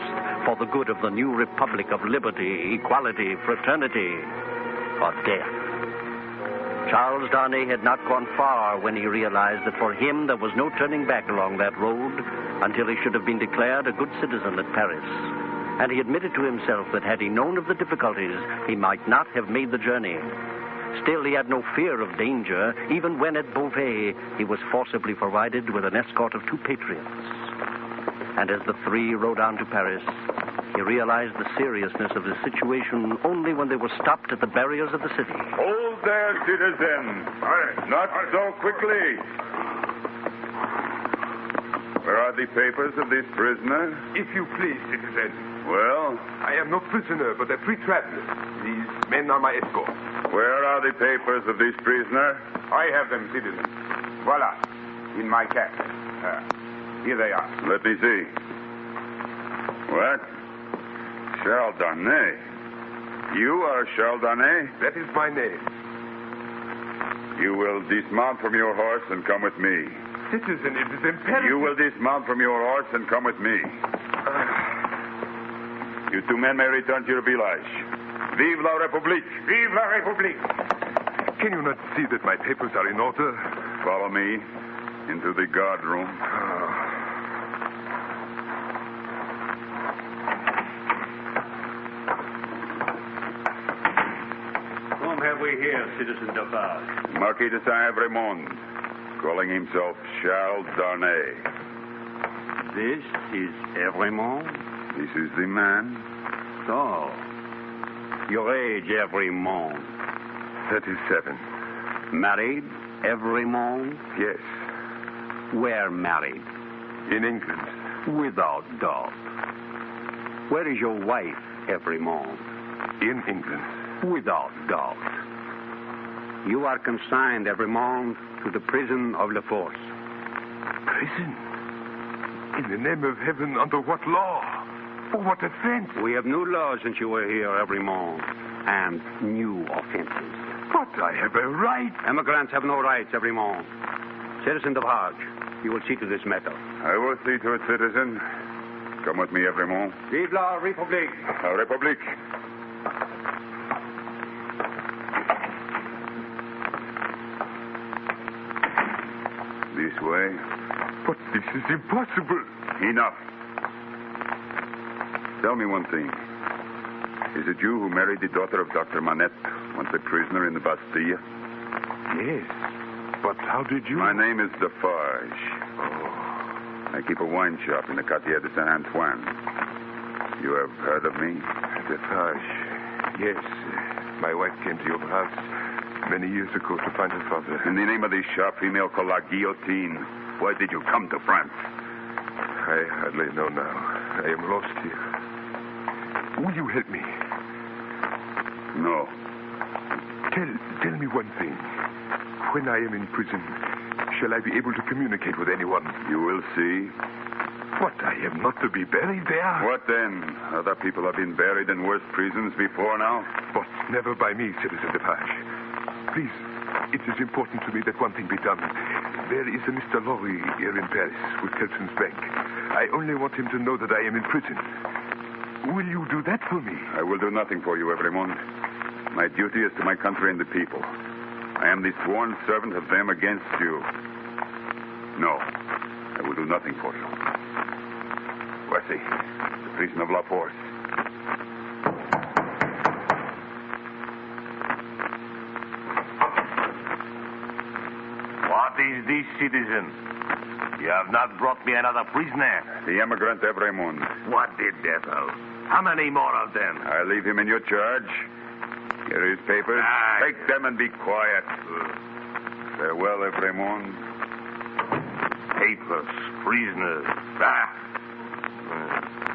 for the good of the new republic of liberty, equality, fraternity, or death. Charles Darnay had not gone far when he realized that for him there was no turning back along that road until he should have been declared a good citizen at Paris. And he admitted to himself that had he known of the difficulties, he might not have made the journey. Still, he had no fear of danger, even when at Beauvais he was forcibly provided with an escort of two patriots. And as the three rode on to Paris, he realized the seriousness of the situation only when they were stopped at the barriers of the city. Hold there, citizen. Not so quickly. Where are the papers of this prisoner? If you please, citizen. Well? I am no prisoner, but a free traveler. These men are my escort. Where are the papers of this prisoner? I have them, citizen. Voila. In my cap. Here they are. Let me see. What? Charles Darnay. You are Charles Darnay? That is my name. You will dismount from your horse and come with me. Citizen, it is imperative. You will dismount from your horse and come with me. You two men may return to your village. Vive la République! Vive la République! Can you not see that my papers are in order? Follow me into the guard room. Whom have we here, Citizen Defarge? Marquis de Saint-Evremond, calling himself Charles Darnay. This is Evremond? This is the man. So, your age, Evremond? 37. Married, Evremond? Yes. Where married? In England. Without doubt. Where is your wife, Evremond? In England. Without doubt. You are consigned, Evremond, to the prison of La Force. Prison? In the name of heaven, under what law? For what offense? We have new laws since you were here, Evremond, and new offenses. But I have a right. Emigrants have no rights, Evremond. Citizen Defarge, you will see to this matter. I will see to it, citizen. Come with me, Evremont. Vive la République. La République. This way. But this is impossible. Enough. Tell me one thing. Is it you who married the daughter of Dr. Manette, once a prisoner in the Bastille? Yes. But how did you... My name is Defarge. I keep a wine shop in the Quartier de Saint-Antoine. You have heard of me? Defarge. Yes. My wife came to your house many years ago to find her father. In the name of this shop, female called La Guillotine, why did you come to France? I hardly know now. I am lost here. Will you help me? No. Tell me one thing. When I am in prison, shall I be able to communicate with anyone? You will see. What, I am not to be buried there? What then? Other people have been buried in worse prisons before now. But never by me, Citizen Defarge. Please, it is important to me that one thing be done. There is a Mr. Laurie here in Paris with Kelton's bank. I only want him to know that I am in prison. Will you do that for me? I will do nothing for you, Evremont. My duty is to my country and the people. I am the sworn servant of them against you. No, I will do nothing for you. Voici, the prison of La Force. What is this, citizen? You have not brought me another prisoner. The emigrant Evremont. What the devil? How many more of them? I leave him in your charge. Here are his papers. Take them and be quiet. Farewell, Evremont. Papers, prisoners.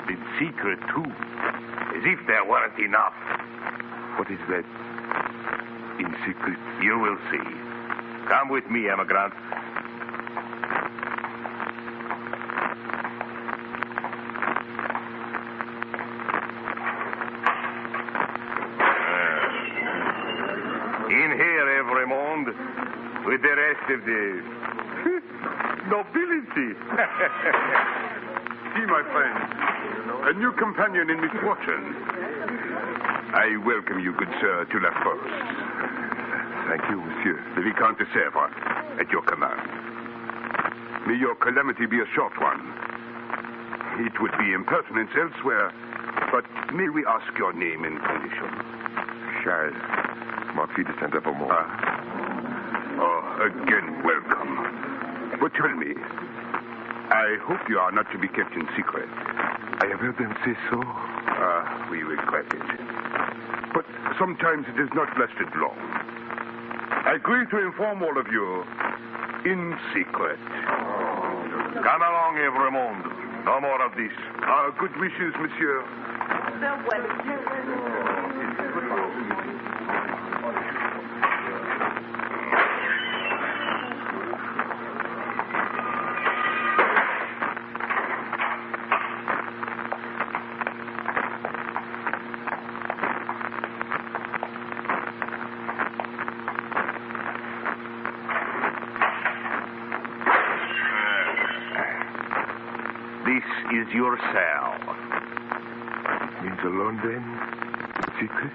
In secret, too. As if there weren't enough. What is that? In secret? You will see. Come with me, emigrant. In here, Evremont, with the rest of the nobility. See, my friend, a new companion in misfortune. I welcome you, good sir, to La Force. Thank you, monsieur. The Vicomte de Sèvres, at your command. May your calamity be a short one. It would be impertinence elsewhere, but may we ask your name and condition? Charles, Marquis de Saint-Apomont. Again, welcome. But tell me, I hope you are not to be kept in secret. I have heard them say so. We regret it. But sometimes it has not lasted long. I agree to inform all of you in secret. Come along, Evremont. No more of this. Good wishes, monsieur. This is your cell. Means alone, then? Secret?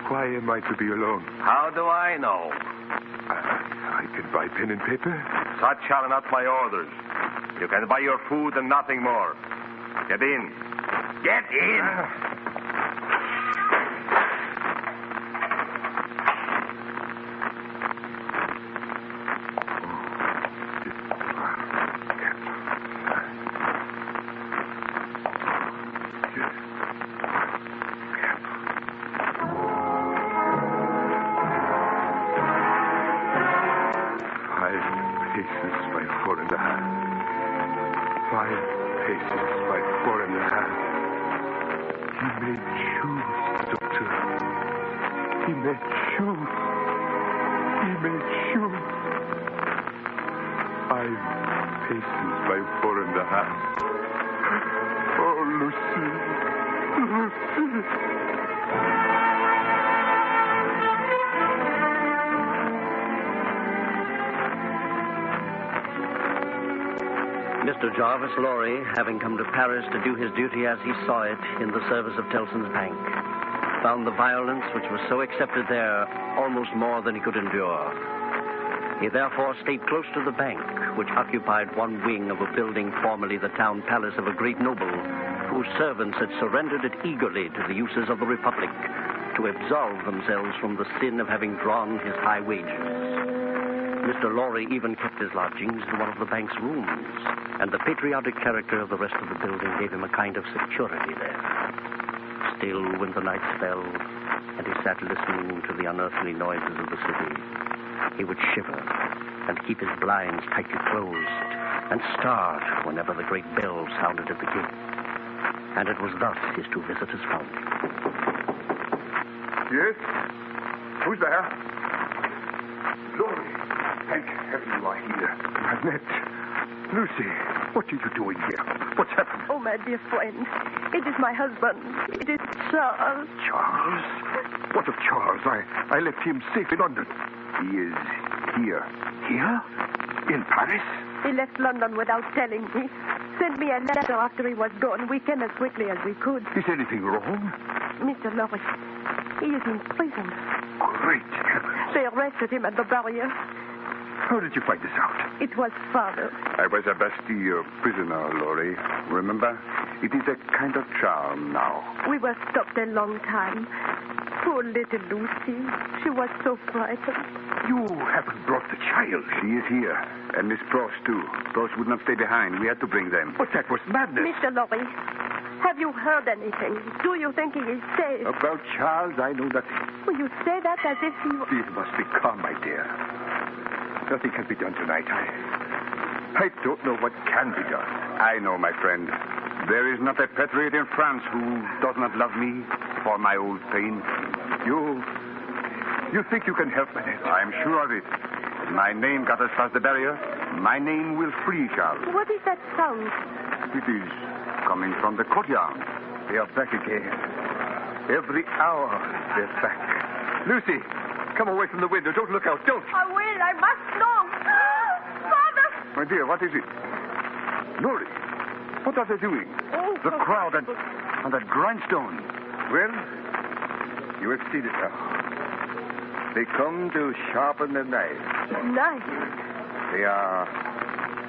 Why am I to be alone? How do I know? I can buy pen and paper. Such are not my orders. You can buy your food and nothing more. Get in. Get in! Mr. Jarvis Lorry, having come to Paris to do his duty as he saw it in the service of Tellson's Bank, found the violence which was so accepted there almost more than he could endure. He therefore stayed close to the bank, which occupied one wing of a building formerly the town palace of a great noble, whose servants had surrendered it eagerly to the uses of the Republic to absolve themselves from the sin of having drawn his high wages. Mr. Lorry even kept his lodgings in one of the bank's rooms, and the patriotic character of the rest of the building gave him a kind of security there. Still, when the nights fell, and he sat listening to the unearthly noises of the city, he would shiver and keep his blinds tightly closed and start whenever the great bell sounded at the gate. And it was thus his two visitors found him. Yes? Who's there? Lorry, thank heaven you are here. Manette. Lucie, what are you doing here? What's happened? Oh, my dear friend, it is my husband. It is Charles. Charles? What of Charles? I left him safe in London. He is here. Here? In Paris? He left London without telling me. Sent me a letter after he was gone. We came as quickly as we could. Is anything wrong? Mr. Lorry, he is in prison. Great heavens. They arrested him at the barrier. How did you find this out? It was father. I was a Bastille prisoner, Lorry. Remember? It is a kind of charm now. We were stopped a long time. Poor little Lucie. She was so frightened. You haven't brought the child. She is here. And Miss Prose, too. Prose would not stay behind. We had to bring them. But that was madness. Mr. Lorry, have you heard anything? Do you think he is safe? About Charles, I know nothing. Well, you say that as if he... You must be calm, my dear. Nothing can be done tonight. I don't know what can be done. I know, my friend. There is not a patriot in France who does not love me for my old pain. You think you can help me? I'm sure of it. My name got us past the barrier. My name will free Charles. What is that sound? It is coming from the courtyard. They are back again. Every hour they're back. Lucie, come away from the window. Don't look out. Don't. I will. I must know. Father! My dear, what is it? Lorry, what are they doing? Oh, the crowd and that grindstone. Well, you have seen it now. They come to sharpen the knife. Knife? They are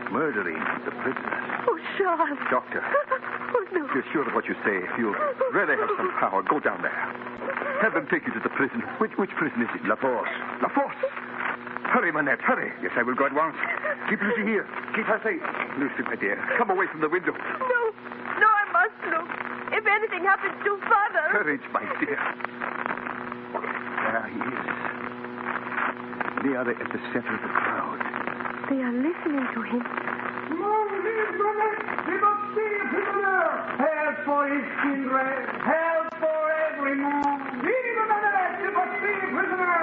murdering the prisoners. Oh, Charles. Doctor. Oh, no. If you're sure of what you say, if you really have some power, go down there. Have them take you to the prison. Which prison is it? La Force. La Force! Hurry, Manette, hurry. Yes, I will go at once. Keep Lucie here. Keep her safe. Lucie, my dear, come away from the window. No, I must look. If anything happens to Father... Courage, my dear. There he is. They are at the center of the crowd. They are listening to him. Help for his children. Help for every man. Vive Manette, the Bastille prisoner.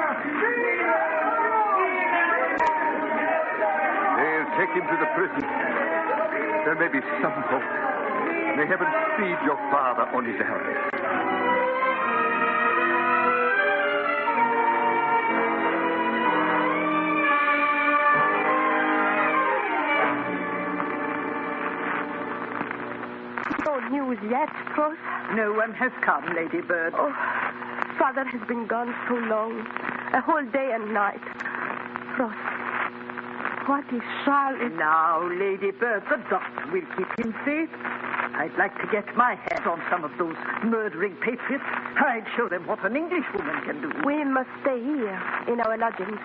They'll take him to the prison. There may be some hope. May heaven speed your father on his errand. No news yet, Prose? No one has come, Lady Bird. Oh, Father has been gone so long. A whole day and night. Prose, what is Charles? Now, Lady Bird, the doctor will keep him safe. I'd like to get my hands on some of those murdering patriots. I'd show them what an Englishwoman can do. We must stay here, in our lodgings.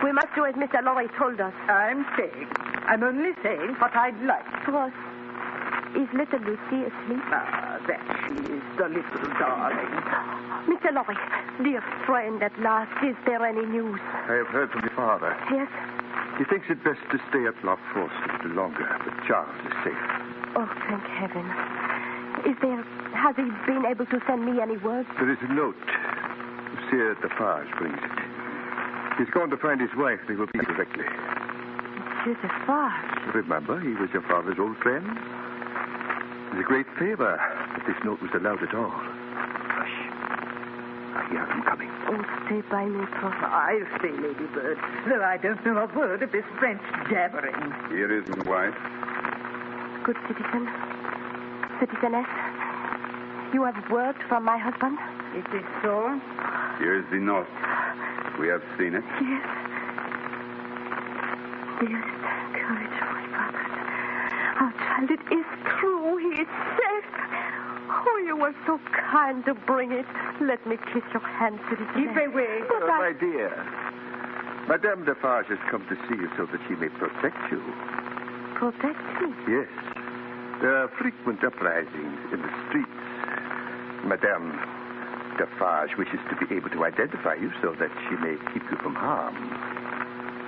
We must do as Mr. Lorry told us. I'm only saying what I'd like. Prose, is little Lucie asleep? Ah, that she is, the little darling. Mr. Lorry, dear friend at last, is there any news? I have heard from your father. Yes? He thinks it best to stay at La Force a little longer, but Charles is safe. Oh, thank heaven. Has he been able to send me any word? There is a note. Monsieur Defarge brings it. He's going to find his wife. They will be directly. Monsieur Defarge? Remember, he was your father's old friend. It was a great favor that this note was allowed at all. Hush. I hear them coming. Oh, stay by me, Prose. I'll stay, Lady Bird, though I don't know a word of this French jabbering. Here is my wife. Good citizen. Citizeness, you have word from my husband? It is so. Here is the note. We have seen it. Yes. Dearest, courage, my brothers. Our child, it is true. He is safe. Oh, you were so kind to bring it. Let me kiss your hand, citizen. Keep away. But My dear, Madame Defarge has come to see you so that she may protect you. Protect me? Yes. There are frequent uprisings in the streets. Madame Defarge wishes to be able to identify you so that she may keep you from harm.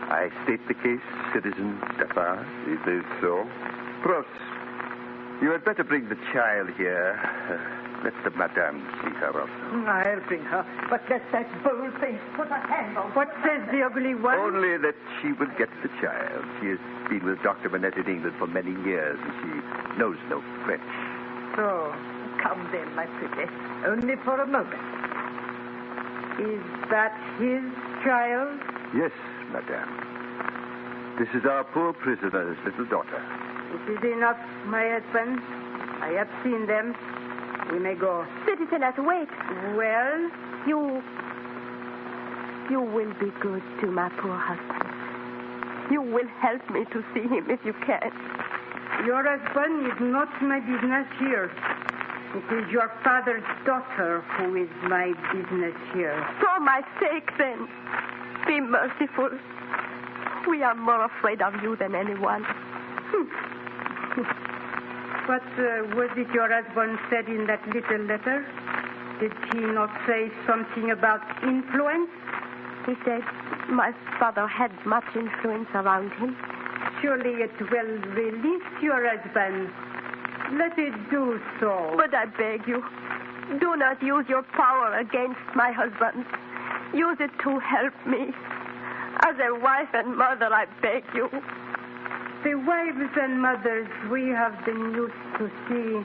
I state the case, Citizen Defarge. It is so. Prose, you had better bring the child here. Let the Madame see her also. I'll bring her, but let that bold face put a hand on. What says the ugly one? Only that she will get the child. She has been with Dr. Manette in England for many years, and she knows no French. So, come then, my pretty. Only for a moment. Is that his child? Yes, Madame. This is our poor prisoner's little daughter. It is enough, my husband. I have seen them. We may go. Citizeness, wait. Well? You will be good to my poor husband. You will help me to see him if you can. Your husband is not my business here. It is your father's daughter who is my business here. For my sake, then, be merciful. We are more afraid of you than anyone. What was it your husband said in that little letter? Did he not say something about influence? He said my father had much influence around him. Surely it will release your husband. Let it do so. But I beg you, do not use your power against my husband. Use it to help me. As a wife and mother, I beg you. The wives and mothers we have been used to see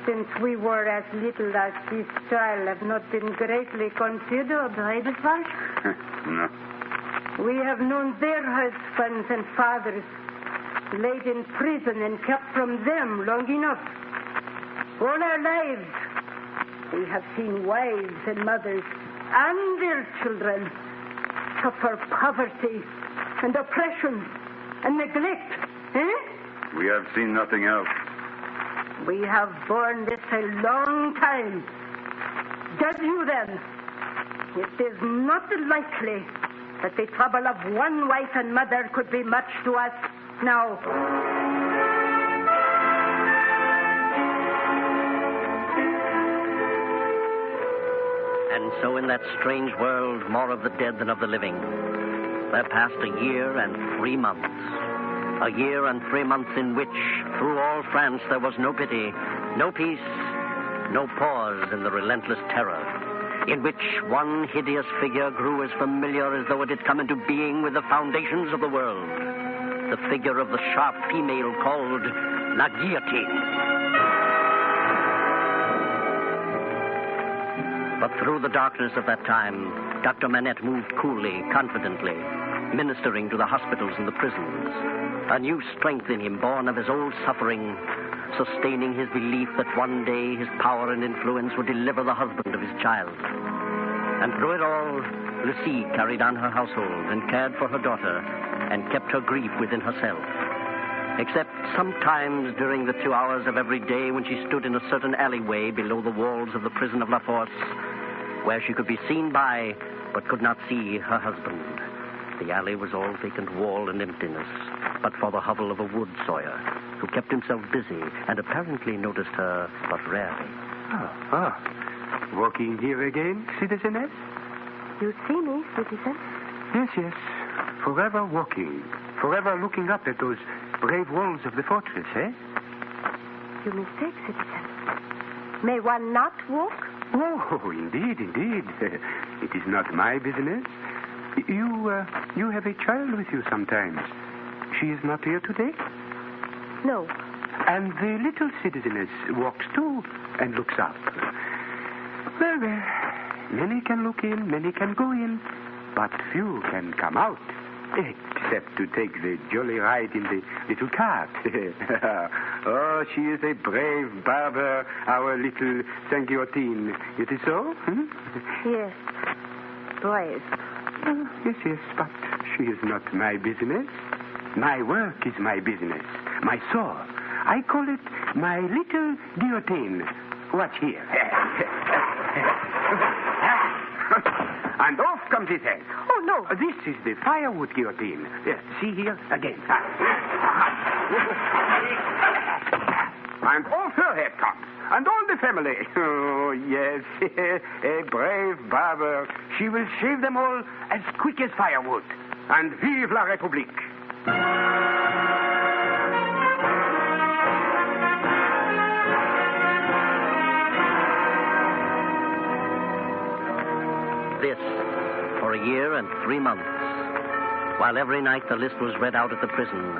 since we were as little as this child have not been greatly considered, right, Defarge? No. We have known their husbands and fathers laid in prison and kept from them long enough. All our lives, we have seen wives and mothers and their children suffer poverty and oppression and neglect. We have seen nothing else. We have borne this a long time. Judge you then. It is not likely that the trouble of one wife and mother could be much to us now. And so in that strange world, more of the dead than of the living, there passed a year and 3 months. A year and 3 months in which, through all France, there was no pity, no peace, no pause in the relentless terror, in which one hideous figure grew as familiar as though it had come into being with the foundations of the world. The figure of the sharp female called La Guillotine. But through the darkness of that time, Dr. Manette moved coolly, confidently, ministering to the hospitals and the prisons. A new strength in him, born of his old suffering, sustaining his belief that one day his power and influence would deliver the husband of his child. And through it all, Lucie carried on her household and cared for her daughter and kept her grief within herself. Except sometimes during the 2 hours of every day when she stood in a certain alleyway below the walls of the prison of La Force, where she could be seen by but could not see her husband. The alley was all vacant wall and emptiness, but for the hovel of a wood sawyer, who kept himself busy and apparently noticed her but rarely. Walking here again, citizeness? You see me, citizen? Yes. Forever walking. Forever looking up at those brave walls of the fortress, eh? You mistake, citizen. May one not walk? Oh, indeed. It is not my business. You have a child with you sometimes. She is not here today? No. And the little citizeness walks too and looks up. Well, many can look in, many can go in, but few can come out, except to take the jolly ride in the little cart. Oh, she is a brave barber, our little Saint-Guillotine. It is so? Hmm? Yes. Brave. Yes, but she is not my business. My work is my business. My saw. I call it my little guillotine. Watch here. And off comes his head. Oh, no. This is the firewood guillotine. Yes, see here again. And off her head comes. And all the family. Oh, yes. A brave barber. She will shave them all as quick as firewood. And vive la République. This for a year and 3 months, while every night the list was read out at the prison,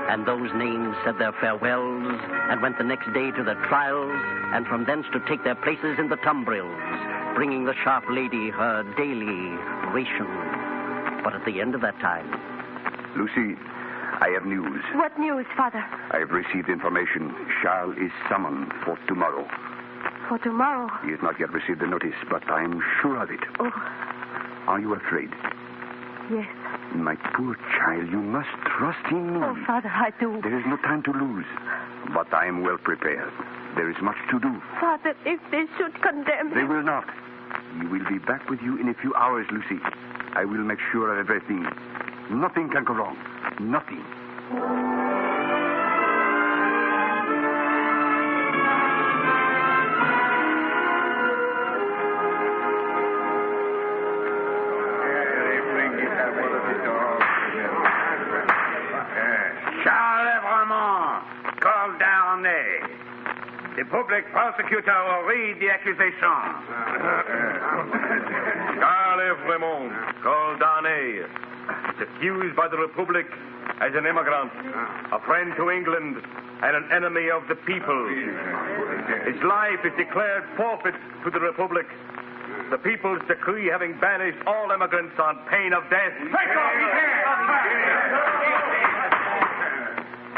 and those names said their farewells, and went the next day to their trials, and from thence to take their places in the tumbrils, bringing the sharp lady her daily ration. But at the end of that time... Lucie, I have news. What news, Father? I have received information. Charles is summoned for tomorrow. For tomorrow? He has not yet received the notice, but I am sure of it. Oh. Are you afraid? Yes. My poor child, you must trust in me. Oh, Father, I do. There is no time to lose. But I am well prepared. There is much to do. Father, if they should condemn They him... will not. He will be back with you in a few hours, Lucie. I will make sure of everything. Nothing can go wrong. Nothing. Charles Evremont, called Darnay. The public prosecutor will read the accusation. Charles Evremont, called Darnay, is accused by the Republic as an immigrant, a friend to England, and an enemy of the people. His life is declared forfeit to the Republic. The people's decree having banished all immigrants on pain of death.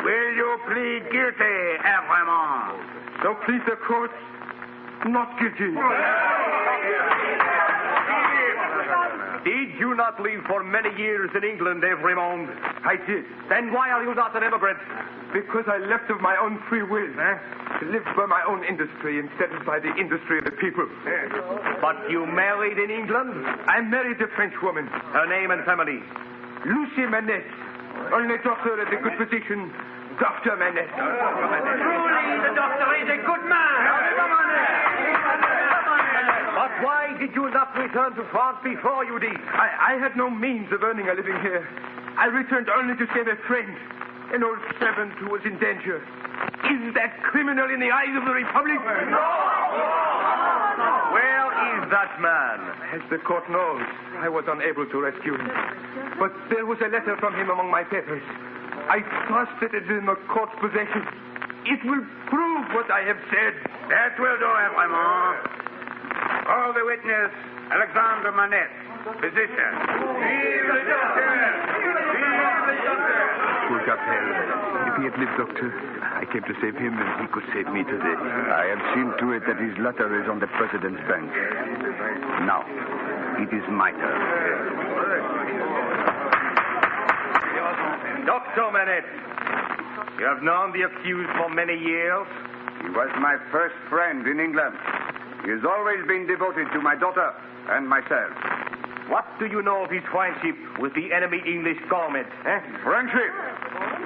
Will you plead guilty, Evremont? So please the court, not guilty. Did you not live for many years in England, Evremont? I did. Then why are you not an immigrant? Because I left of my own free will, to live by my own industry instead of by the industry of the people. But you married in England? I married a French woman. Her name and family? Lucie Manette, only daughter of the good physician, Dr. Manette. Truly, the doctor is a good man. But why did you not return to France before you did? I had no means of earning a living here. I returned only to save a friend, an old servant who was in danger. Is that criminal in the eyes of the Republic? No! Where is that man? As the court knows, I was unable to rescue him. But there was a letter from him among my papers. I trusted it in the court's possession. It will prove what I have said. That will do, Evremont. Call the witness, Alexandre Manette, physician. Vive le docteur! Vive le docteur! Poor Capel. If he had lived, doctor, I came to save him and he could save me today. I have seen to it that his letter is on the president's bench. Now, it is my turn. Dr. Manette, you have known the accused for many years. He was my first friend in England. He has always been devoted to my daughter and myself. What do you know of his friendship with the enemy English government? Friendship?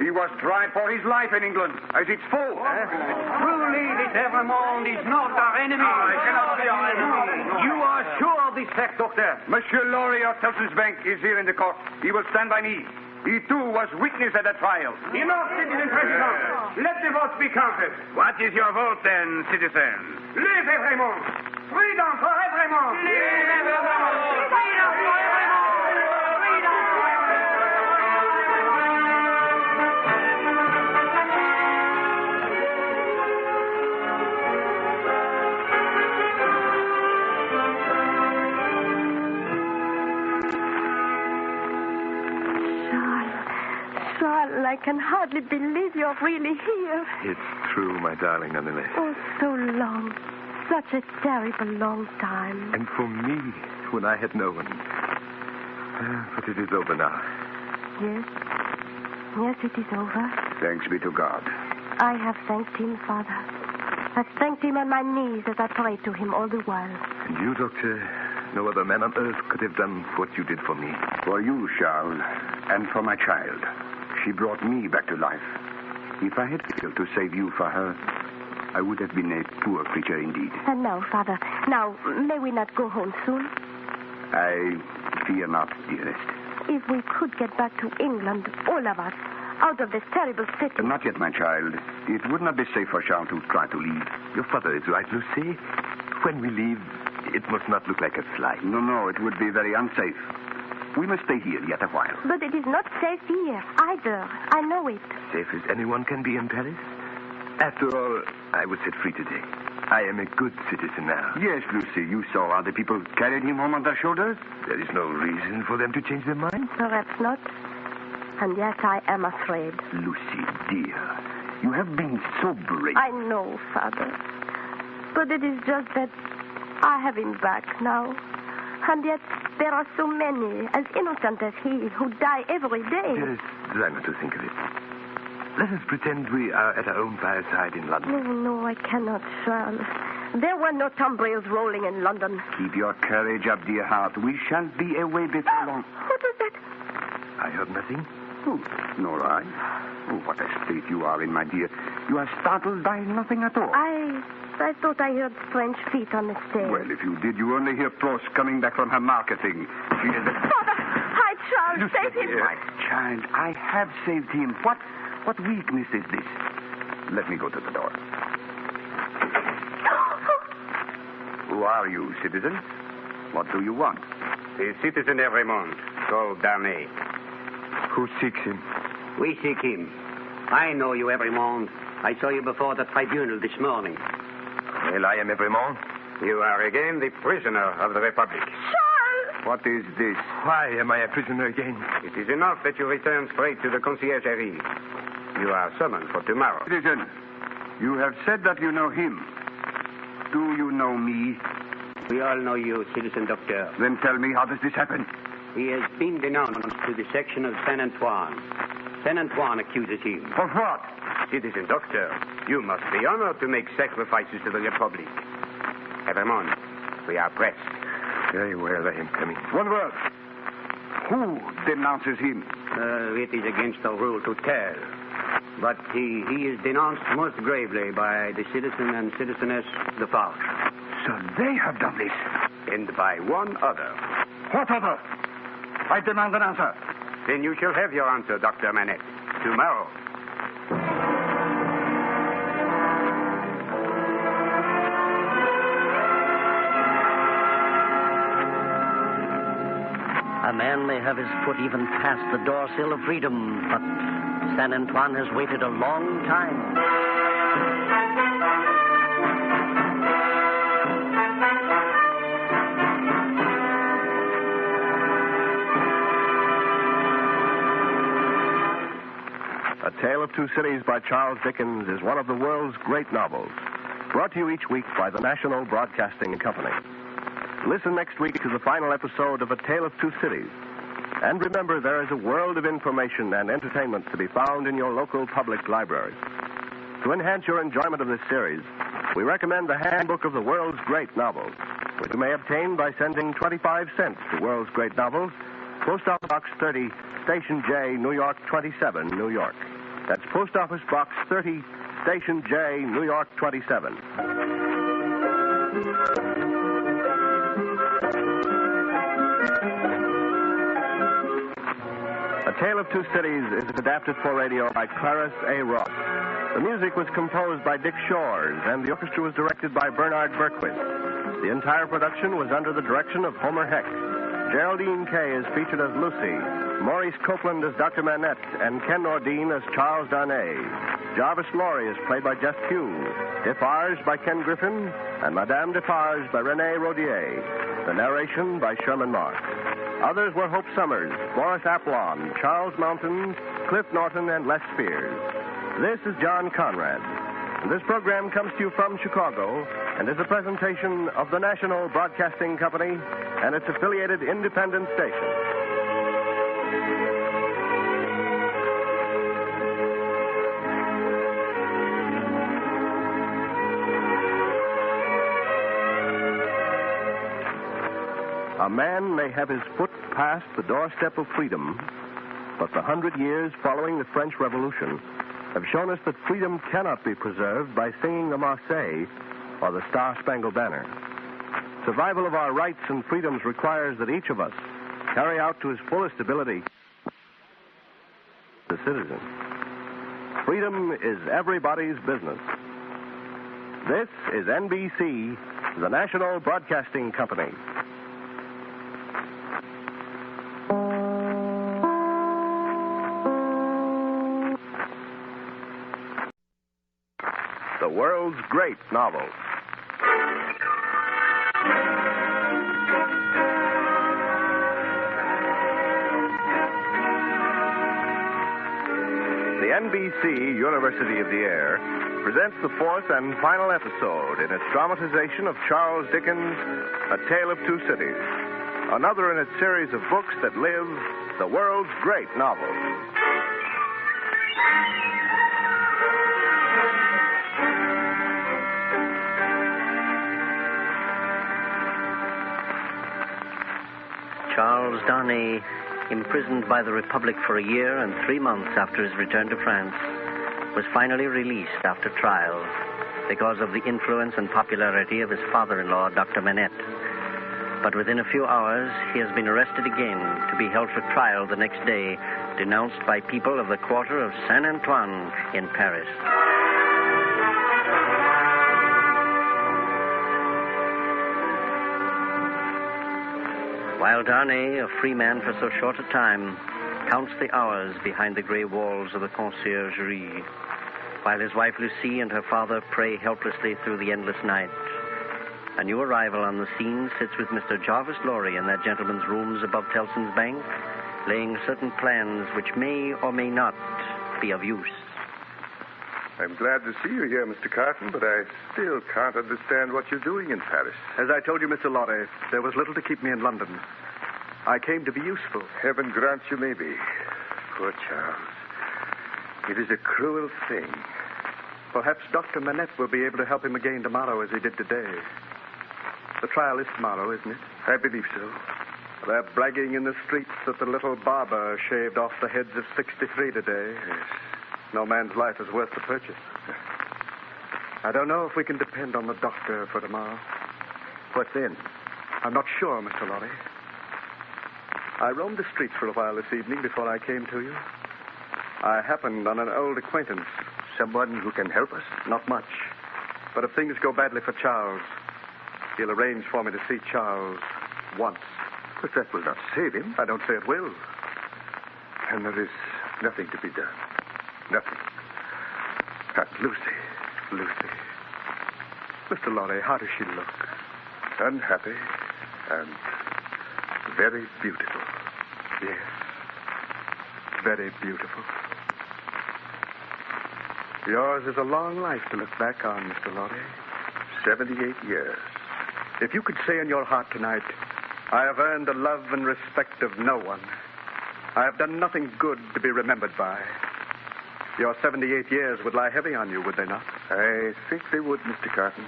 He was tried for his life in England as its foe. Truly, this Evremont is not our enemy. It cannot be our enemy. You are sure of this fact, Doctor? Monsieur Laurie of Telsonsbank is here in the court. He will stand by me. He, too, was witness at the trial. Enough, citizen president. Let the votes be counted. What is your vote, then, citizens? Live Evremont! Freedom for Evremont! Live Evremont! Freedom for Evremont! Freedom for Charles, I can hardly believe you're really here. It's true, my darling, nonetheless. Oh, so long. Such a terrible long time. And for me, when I had no one. But it is over now. Yes. Yes, it is over. Thanks be to God. I have thanked him, Father. I've thanked him on my knees as I prayed to him all the while. And you, Doctor, no other man on earth could have done what you did for me. For you, Charles, and for my child. She brought me back to life. If I had failed to save you for her, I would have been a poor creature indeed. And now, Father, may we not go home soon? I fear not, dearest. If we could get back to England, all of us, out of this terrible city. Not yet, my child. It would not be safe for Charles to try to leave. Your father is right, Lucie. When we leave, it must not look like a flight. No, it would be very unsafe. We must stay here yet a while. But it is not safe here, either. I know it. Safe as anyone can be in Paris? After all, I was set free today. I am a good citizen now. Yes, Lucie, you saw how the people carried him home on their shoulders. There is no reason for them to change their mind. Perhaps not. And yet I am afraid. Lucie, dear, you have been so brave. I know, Father. But it is just that I have him back now. And yet there are so many, as innocent as he, who die every day. Dearest, try not to think of it. Let us pretend we are at our own fireside in London. No, I cannot, Charles. There were no tumbrils rolling in London. Keep your courage up, dear heart. We shall be away before long. What was that? I heard nothing. Oh, nor I. Oh, what a state you are in, my dear. You are startled by nothing at all. I thought I heard strange feet on the stairs. Well, if you did, you only hear Prose coming back from her marketing. She is a... Father! Hi, Charles, save him. My child, I have saved him. What weakness is this? Let me go to the door. Who are you, citizen? What do you want? The citizen of Raymond, called Darnay. Who seeks him? We seek him. I know you, Raymond. I saw you before the tribunal this morning. Well, I am Raymond. You are again the prisoner of the Republic. Charles! What is this? Why am I a prisoner again? It is enough that you return straight to the conciergerie. You are summoned for tomorrow. Citizen, you have said that you know him. Do you know me? We all know you, Citizen Doctor. Then tell me, how does this happen? He has been denounced to the section of Saint-Antoine. Saint-Antoine accuses him. Of what? Citizen Doctor, you must be honored to make sacrifices to the Republic. Evermond, we are pressed. Very well, I am coming. One word. Who denounces him? It is against the rule to tell. But he is denounced most gravely by the citizen and citizeness Defarge. So they have done this? And by one other. What other? I demand an answer. Then you shall have your answer, Dr. Manette. Tomorrow. A man may have his foot even past the door-sill of freedom, but Saint-Antoine has waited a long time. A Tale of Two Cities by Charles Dickens is one of the world's great novels, brought to you each week by the National Broadcasting Company. Listen next week to the final episode of A Tale of Two Cities. And remember, there is a world of information and entertainment to be found in your local public library. To enhance your enjoyment of this series, we recommend the Handbook of the World's Great Novels, which you may obtain by sending 25 cents to World's Great Novels, Post Office Box 30, Station J, New York 27, New York. That's Post Office Box 30, Station J, New York 27. A Tale of Two Cities is adapted for radio by Clarence A. Ross. The music was composed by Dick Shores, and the orchestra was directed by Bernard Berquist. The entire production was under the direction of Homer Heck. Geraldine Kay is featured as Lucie, Maurice Copeland as Dr. Manette, and Ken Nordine as Charles Darnay. Jarvis Laurie is played by Just Hughes, Defarge by Ken Griffin, and Madame Defarge by Renee Rodier. The narration by Sherman Marks. Others were Hope Summers, Morris Aplon, Charles Mountain, Cliff Norton, and Les Spears. This is John Conrad. And this program comes to you from Chicago and is a presentation of the National Broadcasting Company and its affiliated independent stations. A man may have his foot past the doorstep of freedom, but the 100 years following the French Revolution have shown us that freedom cannot be preserved by singing the Marseillaise or the Star-Spangled Banner. Survival of our rights and freedoms requires that each of us carry out to his fullest ability the citizen. Freedom is everybody's business. This is NBC, the National Broadcasting Company. The world's great novels. The NBC University of the Air presents the fourth and final episode in its dramatization of Charles Dickens' A Tale of Two Cities, another in its series of books that live the world's great novels. Charles Darnay, imprisoned by the Republic for a year and 3 months after his return to France, was finally released after trial because of the influence and popularity of his father-in-law, Dr. Manette. But within a few hours, he has been arrested again to be held for trial the next day, denounced by people of the quarter of Saint-Antoine in Paris. While Darnay, a free man for so short a time, counts the hours behind the gray walls of the conciergerie, while his wife Lucie and her father pray helplessly through the endless night, a new arrival on the scene sits with Mr. Jarvis Lorry in that gentleman's rooms above Tellson's Bank, laying certain plans which may or may not be of use. I'm glad to see you here, Mr. Carton, but I still can't understand what you're doing in Paris. As I told you, Mr. Lorry, there was little to keep me in London. I came to be useful. Heaven grant you may be. Poor Charles. It is a cruel thing. Perhaps Dr. Manette will be able to help him again tomorrow as he did today. The trial is tomorrow, isn't it? I believe so. They're bragging in the streets that the little barber shaved off the heads of 63 today. Yes. No man's life is worth the purchase. I don't know if we can depend on the doctor for tomorrow. What then? I'm not sure, Mr. Lorry. I roamed the streets for a while this evening before I came to you. I happened on an old acquaintance. Someone who can help us? Not much. But if things go badly for Charles, he'll arrange for me to see Charles once. But that will not save him. I don't say it will. And there is nothing to be done. Nothing. Not Lucie. Lucie. Mr. Lorry, how does she look? Unhappy and very beautiful. Yes. Very beautiful. Yours is a long life to look back on, Mr. Lorry. 78 years. If you could say in your heart tonight, I have earned the love and respect of no one. I have done nothing good to be remembered by. Your 78 years would lie heavy on you, would they not? I think they would, Mr. Carton.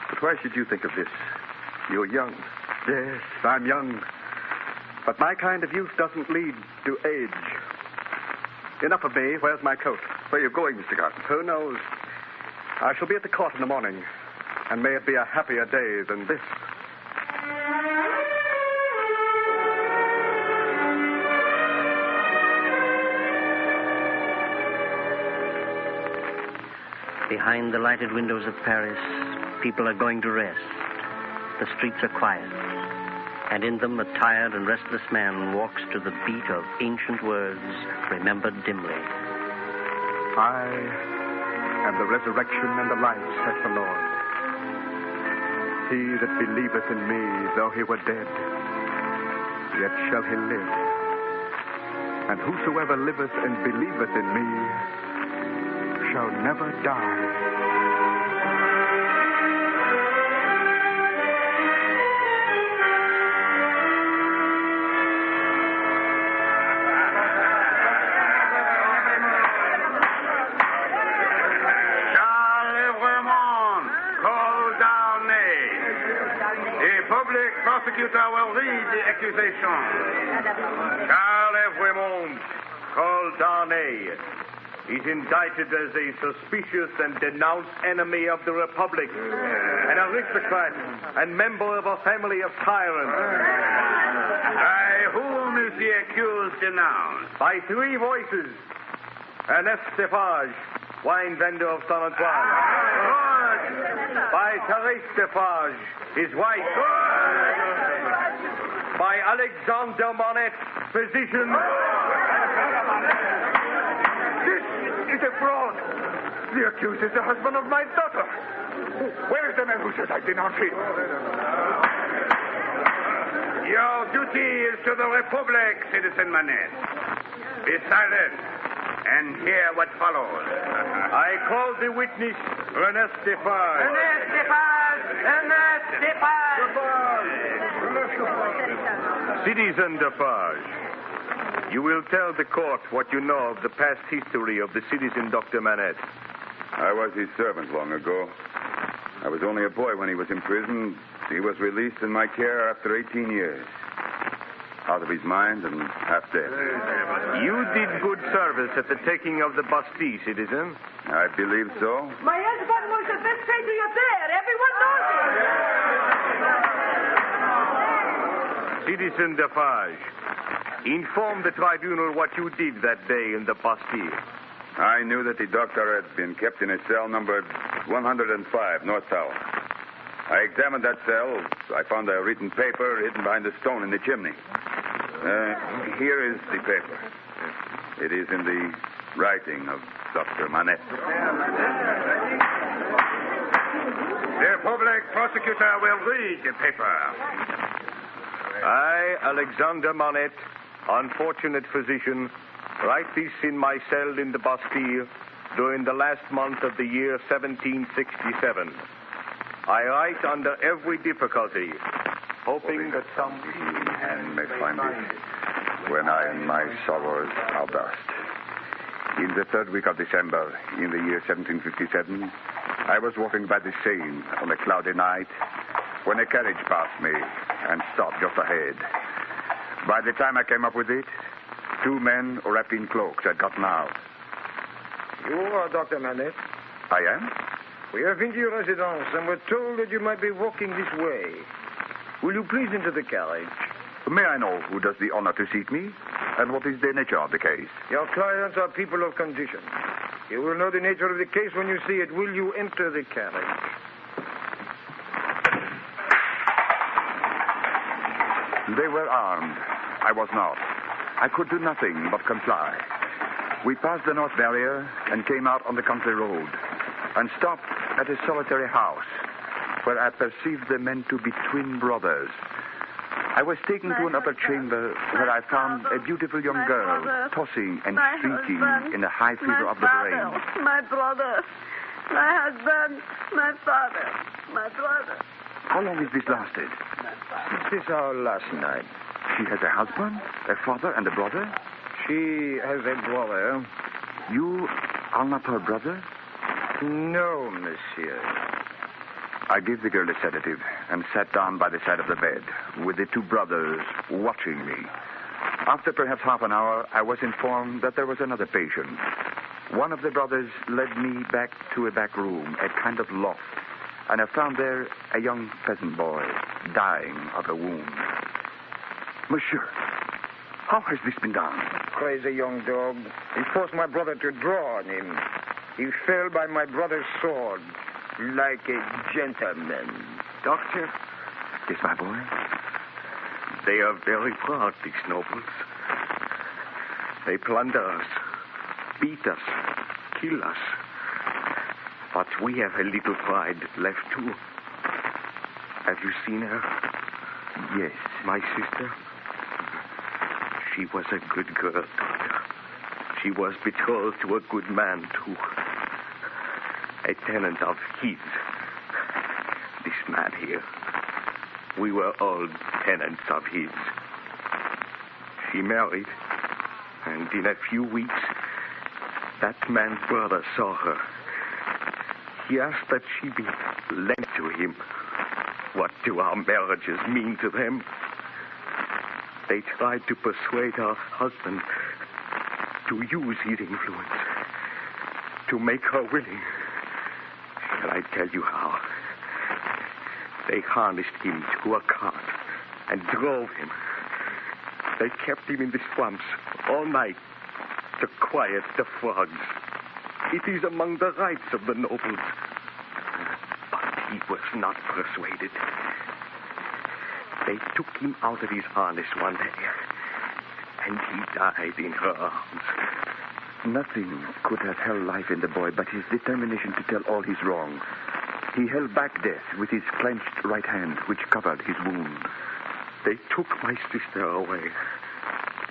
But why should you think of this? You're young. Yes, I'm young. But my kind of youth doesn't lead to age. Enough of me. Where's my coat? Where are you going, Mr. Carton? Who knows? I shall be at the court in the morning. And may it be a happier day than this. Behind the lighted windows of Paris, people are going to rest. The streets are quiet. And in them, a tired and restless man walks to the beat of ancient words remembered dimly. I am the resurrection and the life, saith the Lord. He that believeth in me, though he were dead, yet shall he live. And whosoever liveth and believeth in me shall never die. Prosecutor will read the accusation. Charles Evremond, called Darnay, is indicted as a suspicious and denounced enemy of the Republic, an aristocrat and member of a family of tyrants. By whom is the accused denounced? By three voices. Ernest Defarge, wine vendor of Saint Antoine. By Therese Defarge, his wife. By Alexander Manette, physician. This is a fraud. The accused is the husband of my daughter. Where is the man who said I denounce him? Your duty is to the Republic, Citizen Manette. Be silent and hear what follows. I call the witness, Ernest Defarge. Ernest Defarge! Ernest Defarge! Citizen Defarge, you will tell the court what you know of the past history of the citizen Dr. Manette. I was his servant long ago. I was only a boy when he was in prison. He was released in my care after 18 years. Out of his mind and half dead. You did good service at the taking of the Bastille, citizen. I believe so. My husband was the best patriotaire. Everyone knows it. Citizen Defarge, inform the tribunal what you did that day in the Bastille. I knew that the doctor had been kept in a cell numbered 105, North Tower. I examined that cell. I found a written paper hidden behind a stone in the chimney. Here is the paper. It is in the writing of Dr. Manette. The public prosecutor will read the paper. I, Alexander Manette, unfortunate physician, write this in my cell in the Bastille during the last month of the year 1767. I write under every difficulty, hoping that some hand may find it when I and my sorrows are dust. In the third week of December, in the year 1757, I was walking by the Seine on a cloudy night when a carriage passed me and stopped just ahead. By the time I came up with it, two men wrapped in cloaks had gotten out. You are Dr. Manette? I am? We have been to your residence and were told that you might be walking this way. Will you please enter the carriage? May I know who does the honor to seek me? And what is the nature of the case? Your clients are people of condition. You will know the nature of the case when you see it. Will you enter the carriage? They were armed. I was not. I could do nothing but comply. We passed the North Barrier and came out on the country road and stopped at a solitary house where I perceived the men to be twin brothers. I was taken to an upper chamber where I found a beautiful young girl tossing and shrieking in the high fever of the brain. My brother, my husband, my father, my brother. How long has this lasted? This is our last night. She has a husband, a father, and a brother? She has a brother. You are not her brother? No, monsieur. I gave the girl a sedative and sat down by the side of the bed with the two brothers watching me. After perhaps half an hour, I was informed that there was another patient. One of the brothers led me back to a back room, a kind of loft, and I found there a young peasant boy dying of a wound. Monsieur, how has this been done? Crazy young dog. He forced my brother to draw on him. He fell by my brother's sword, like a gentleman. Doctor? Yes, my boy? They are very proud, these nobles. They plunder us, beat us, kill us. But we have a little pride left, too. Have you seen her? Yes. My sister? she was a good girl, Doctor. She was betrothed to a good man, too. A tenant of his. This man here. We were all tenants of his. She married, and in a few weeks, that man's brother saw her. He asked that she be lent to him. What do our marriages mean to them? They tried to persuade her husband to use his influence, to make her willing. Shall I tell you how? They harnessed him to a cart and drove him. They kept him in the swamps all night to quiet the frogs. It is among the rights of the nobles. But he was not persuaded. They took him out of his harness one day, and he died in her arms. Nothing could have held life in the boy but his determination to tell all his wrongs. He held back death with his clenched right hand, which covered his wound. They took my sister away,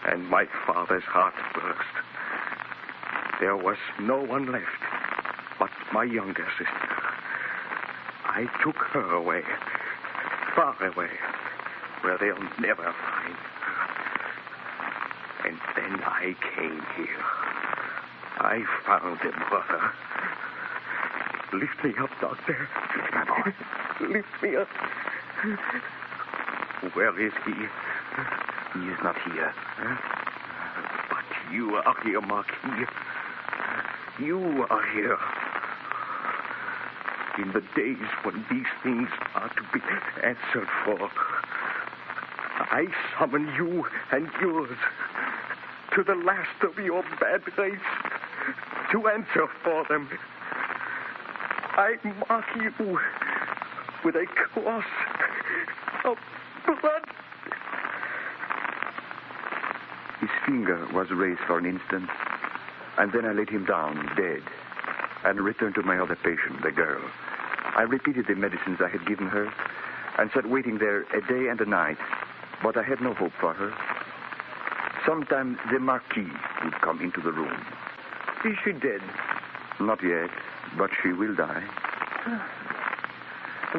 and my father's heart burst. There was no one left but my younger sister. I took her away, far away, where they'll never find her. And then I came here. I found a brother. Lift me up, Doctor. My boy. Lift me up. Where is he? He is not here. But you are here, Marquis. You are here. In the days when these things are to be answered for, I summon you and yours to the last of your bad race to answer for them. I mark you with a cross of blood. His finger was raised for an instant, and then I laid him down, dead, and returned to my other patient, the girl. I repeated the medicines I had given her, and sat waiting there a day and a night, but I had no hope for her. Sometimes the Marquis would come into the room. Is she dead? Not yet, but she will die.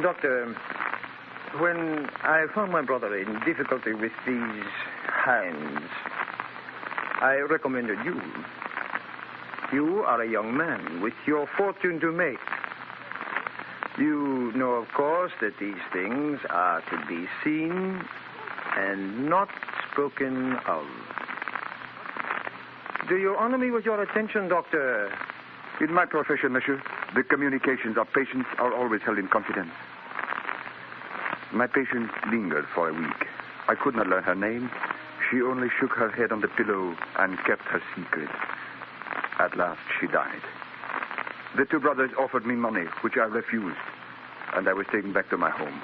Doctor, when I found my brother in difficulty with these hands, I recommended you. You are a young man with your fortune to make. You know, of course, that these things are to be seen and not spoken of. Do you honor me with your attention, Doctor? In my profession, monsieur, the communications of patients are always held in confidence. My patient lingered for a week. I could not learn her name. She only shook her head on the pillow and kept her secret. At last, she died. The two brothers offered me money, which I refused, and I was taken back to my home.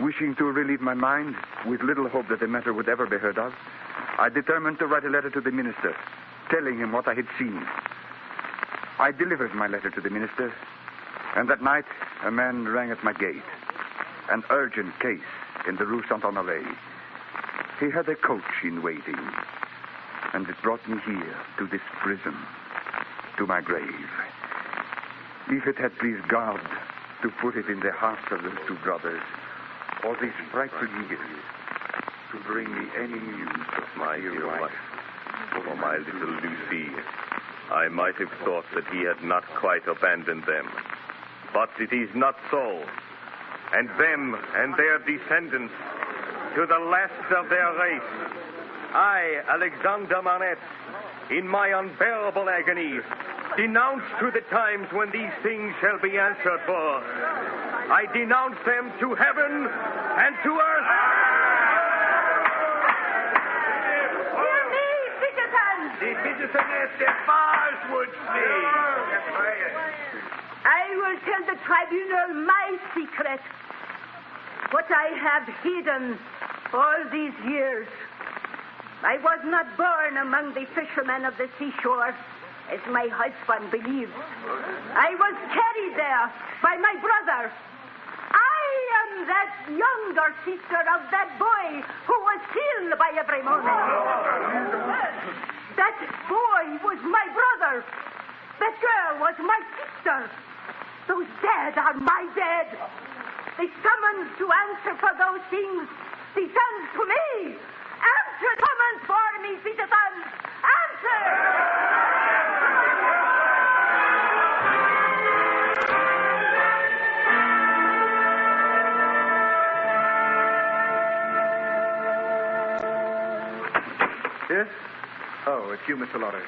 Wishing to relieve my mind, with little hope that the matter would ever be heard of, I determined to write a letter to the minister, telling him what I had seen. I delivered my letter to the minister, and that night a man rang at my gate. An urgent case in the Rue Saint-Honoré. He had a coach in waiting, and it brought me here to this prison, to my grave. If it had pleased God to put it in the hearts of those two brothers, or these frightful years, to bring me any news of my dear wife, for my little Lucie, I might have thought that he had not quite abandoned them. But it is not so. And them and their descendants, to the last of their race, I, Alexander Manette, in my unbearable agony, denounce to the times when these things shall be answered for. I denounce them to heaven and to earth. Hear me, citizens! The citizeness Defarge would see. I will tell the tribunal my secret. What I have hidden all these years. I was not born among the fishermen of the seashore, as my husband believed. I was carried there by my brother. I am am that younger sister of that boy who was killed by every moment. That boy was my brother. That girl was my sister. Those dead are my dead. They summons to answer for those things descend to me. Answer summons for me, citizens. Answer! Yes? Oh, it's you, Mr. Lorry.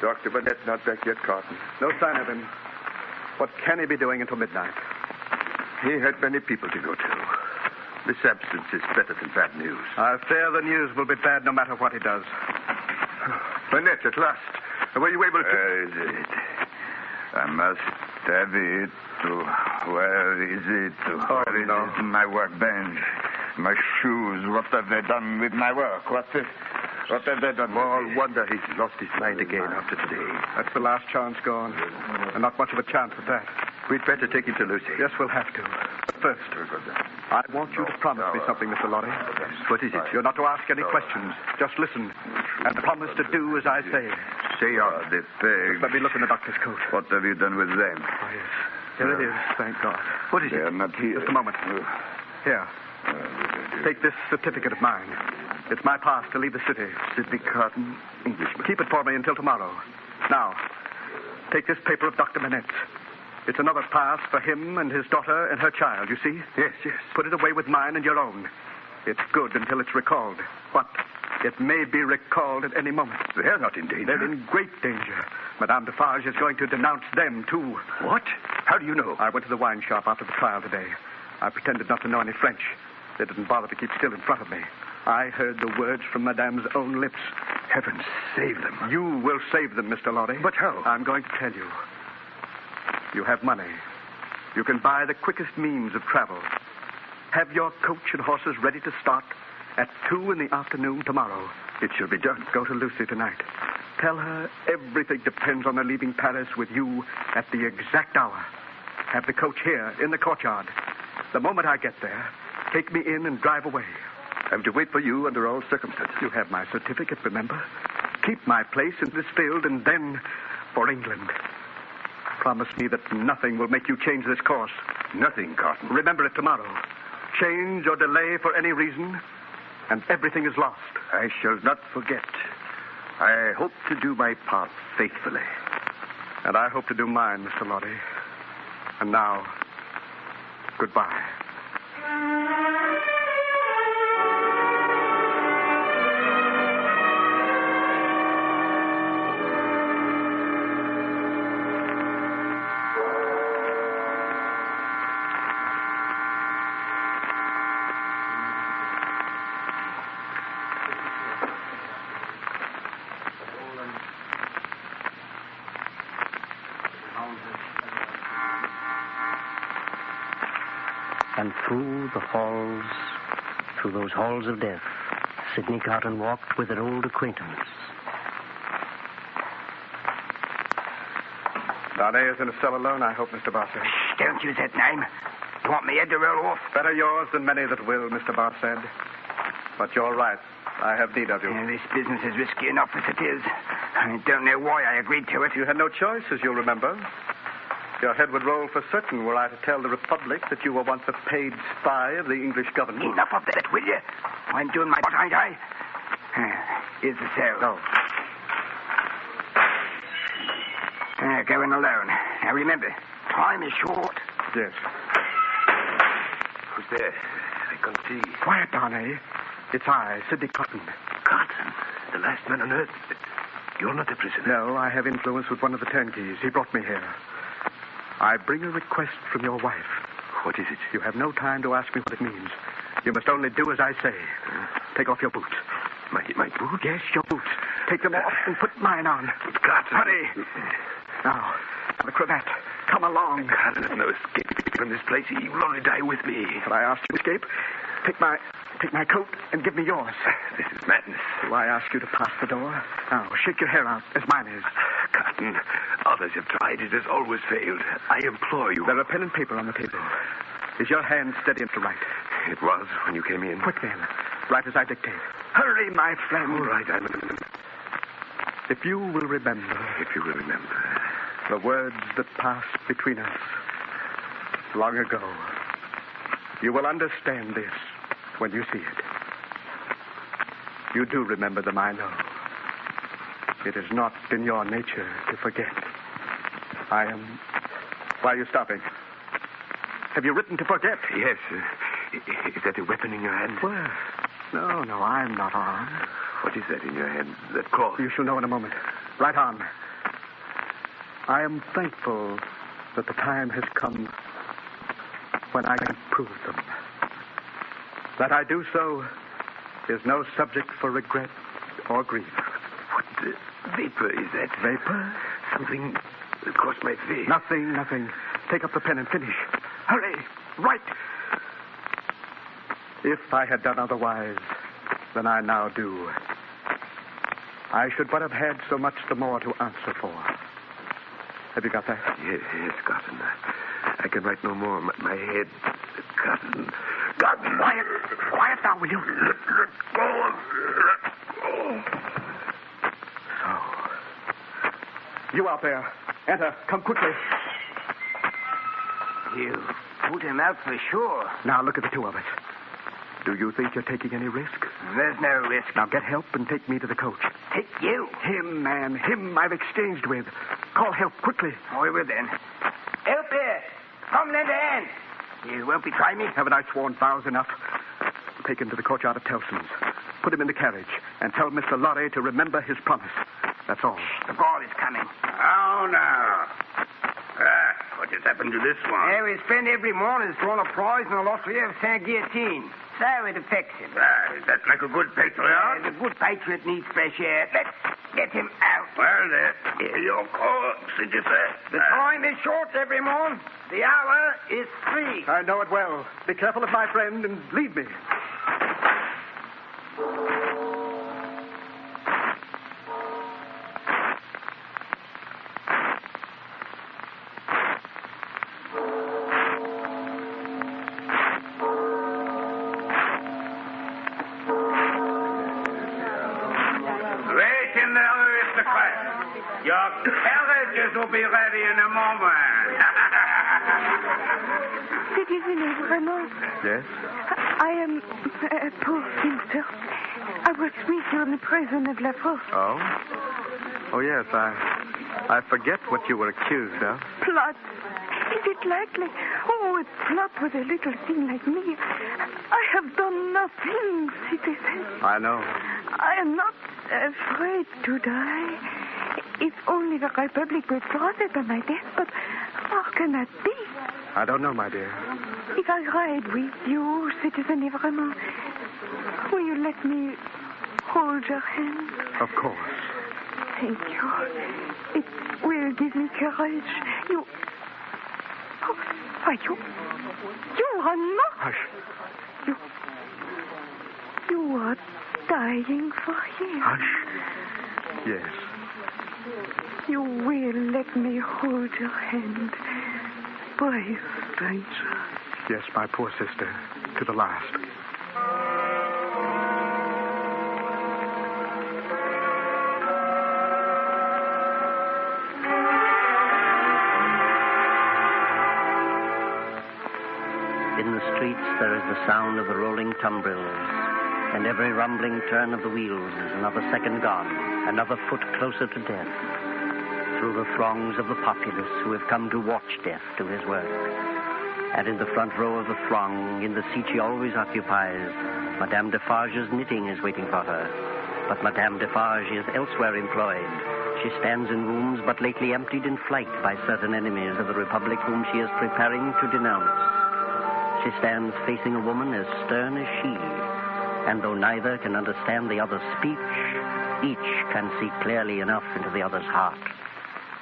Dr. Manette not back yet, Carton. No sign of him. What can he be doing until midnight? He had many people to go to. This absence is better than bad news. I fear the news will be bad no matter what he does. Manette, at last. Were you able to... Where is it? I must have it. Where is it? Where is it? My workbench. My shoes. What have they done with my work? What have they done? Small wonder he's lost his mind again after today. That's the last chance gone. And not much of a chance at that. We'd better take him to Lucie. Yes, we'll have to. But first, I want you to promise me something, Mr. Lorry. What is it? You're not to ask any questions. Just listen. And promise to do as I say. Say on. The pigs. Let me look in the doctor's coat. What have you done with them? Oh, yes. Here it is, thank God. What is it? They're not here. Just a moment. Here. Take this certificate of mine. It's my pass to leave the city. Sydney Carton, Englishman. Keep it for me until tomorrow. Now, take this paper of Dr. Manette's. It's another pass for him and his daughter and her child, you see? Yes, yes. Put it away with mine and your own. It's good until it's recalled. But it may be recalled at any moment. They're not in danger. They're in great danger. Madame Defarge is going to denounce them, too. What? How do you know? I went to the wine shop after the trial today. I pretended not to know any French. They didn't bother to keep still in front of me. I heard the words from Madame's own lips. Heaven save them. You will save them, Mr. Lorry. But how? I'm going to tell you. You have money. You can buy the quickest means of travel. Have your coach and horses ready to start at 2 p.m. tomorrow. It shall be done. Go to Lucie tonight. Tell her everything depends on her leaving Paris with you at the exact hour. Have the coach here in the courtyard. The moment I get there, take me in and drive away. I'm to wait for you under all circumstances. You have my certificate, remember? Keep my place in this field and then for England. Promise me that nothing will make you change this course. Nothing, Carton. Remember it tomorrow. Change or delay for any reason, and everything is lost. I shall not forget. I hope to do my part faithfully. And I hope to do mine, Mr. Lorry. And now, goodbye. And through those halls of death, Sydney Carton walked with her old acquaintance. Darnay is in a cell alone, I hope, Mr. Barsad. Don't use that name. You want me head to roll off? Better yours than many that will, Mr. Barsad. But you're right. I have need of you. This business is risky enough as it is. I don't know why I agreed to it. You had no choice, as you'll remember. Your head would roll for certain were I to tell the Republic that you were once a paid spy of the English government. Enough of that, will you? I'm doing my part, ain't I? Here's the cell. Go in alone. Now remember, time is short. Yes. Who's there? I can't see. Quiet, Darnay. It's I, Sydney Carton. Carton? The last man on earth? You're not a prisoner. No, I have influence with one of the turnkeys. He brought me here. I bring a request from your wife. What is it? You have no time to ask me what it means. You must only do as I say. Take off your boots. My boots? Yes, your boots. Take them off and put mine on. Carton. Hurry. Now, the cravat. Come along. Carton has no escape from this place. He will only die with me. But I asked you to escape. Take my coat and give me yours. This is madness. Do I ask you to pass the door? Now, shake your hair out, as mine is. Carton, others have tried. It has always failed. I implore you. There are pen and paper on the table. Is your hand steady and to write? It was when you came in. Quick, then. Right as I dictate. Hurry, my friend. All right, If you will remember. If you will remember. The words that passed between us long ago. You will understand this when you see it. You do remember them, I know. It is not in your nature to forget. I am... Why are you stopping? Have you written to forget? Yes. Is that a weapon in your hand? Well, no, I'm not armed. What is that in your hand? That claw? You shall know in a moment. Right on. I am thankful that the time has come when I can prove them. That I do so is no subject for regret or grief. What vapor is that? Vapor? Something that crossed my face. Nothing. Take up the pen and finish. Hurry! Write! If I had done otherwise than I now do, I should but have had so much the more to answer for. Have you got that? Yes, Carton. I can write no more. My head... Carton. Quiet now, will you? Let go. So. You out there. Enter. Come quickly. You put him out for sure. Now look at the two of us. Do you think you're taking any risk? There's no risk. Now get help and take me to the coach. Take you? Him, man. Him I've exchanged with. Call help quickly. We will then. Help here. Come lend a hand. You won't betray me? Haven't I sworn vows enough? Take him to the courtyard of Tellson's. Put him in the carriage and tell Mr. Lorry to remember his promise. That's all. The ball is coming. Oh, now. What has happened to this one? His friend every morning has drawn a prize in the lottery of Saint-Guillotine. So it affects him. That's like a good patriot. The good patriot needs fresh air. Let's get him out. Well, here you go, citizen. The time is short, every morn. The hour is 3. I know it well. Be careful of my friend and leave me. Your carriages will be ready in a moment. Citizen Vraiment? Yes? I am a poor spinster. I was with you in the prison of La Force. Oh? Oh, yes, I forget what you were accused of. Plot. Is it likely? Oh, a plot with a little thing like me. I have done nothing, citizen. I know. I am not afraid to die. If only the Republic would profit by my death, but how can that be? I don't know, my dear. If I ride with you, Citizen Vraiment, will you let me hold your hand? Of course. Thank you. It will give me courage. You... Oh, why, you are not... Hush. You are dying for him. Hush. Yes. You will let me hold your hand, brave stranger. Yes, my poor sister, to the last. In the streets, there is the sound of the rolling tumbrils, and every rumbling turn of the wheels is another second gone, another foot closer to death. Through the throngs of the populace who have come to watch death do his work. And in the front row of the throng, in the seat she always occupies, Madame Defarge's knitting is waiting for her. But Madame Defarge is elsewhere employed. She stands in rooms but lately emptied in flight by certain enemies of the Republic whom she is preparing to denounce. She stands facing a woman as stern as she, and though neither can understand the other's speech, each can see clearly enough into the other's heart.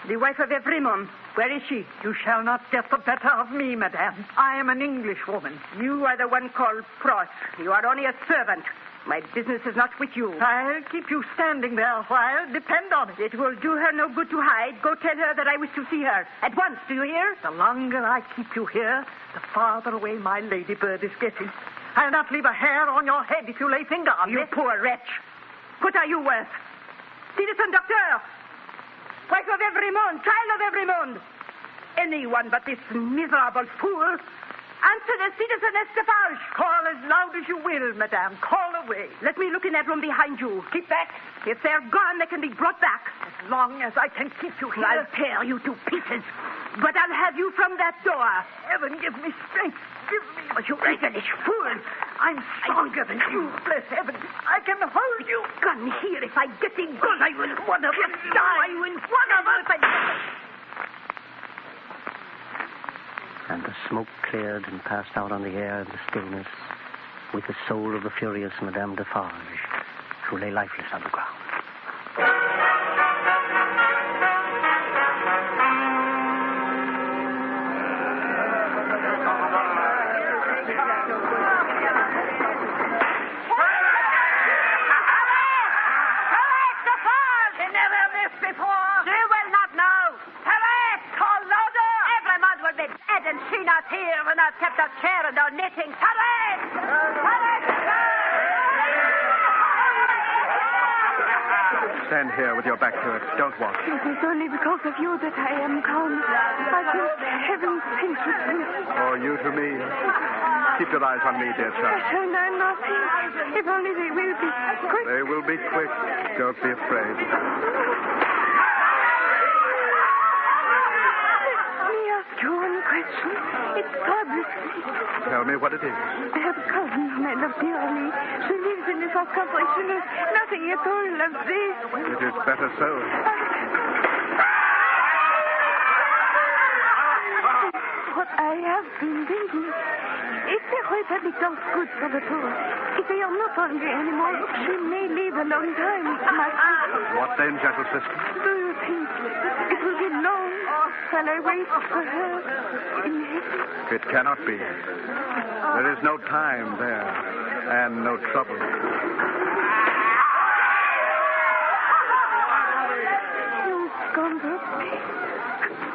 The wife of Evrimond. Where is she? You shall not get the better of me, madame. I am an Englishwoman. You are the one called Prose. You are only a servant. My business is not with you. I'll keep you standing there a while. Depend on it. It will do her no good to hide. Go tell her that I wish to see her. At once, do you hear? The longer I keep you here, the farther away my ladybird is getting. I'll not leave a hair on your head if you lay finger on me. You poor wretch. What are you worth? Citizen Doctor! Wife of every monde, child of every monde. Anyone but this miserable fool. Answer the Citizen Estefage. Call as loud as you will, madame. Call away. Let me look in that room behind you. Keep back. If they're gone, they can be brought back. As long as I can keep you here. I'll tear you to pieces. But I'll have you from that door. Heaven give me strength. Give me... Oh, you English fool. I'm stronger than you. Bless heaven. I can hold you. Gun here. If I get the gun, I will one of us die. I will one of us. And the smoke cleared and passed out on the air in the stillness with the soul of the furious Madame Defarge, who lay lifeless on the ground. Stand here with your back to it. Don't walk. It is only because of you that I am calm. I feel heaven pinch with me. Oh, you to me. Keep your eyes on me, dear I child. shall know nothing. If only they will be quick. They will be quick. Don't be afraid. Let me ask you one question. It troubles me. Tell me what it is. I have a cousin whom I love dearly. She lives in this off country. She knows nothing at all of this. It is better so. What I have been thinking, if the Republic does good for the poor, if they are not hungry anymore, she may live a long time. What then, gentle sister? Do you think it will be long while I wait for her in heaven? It cannot be. There is no time there, and no trouble. You scoundrel.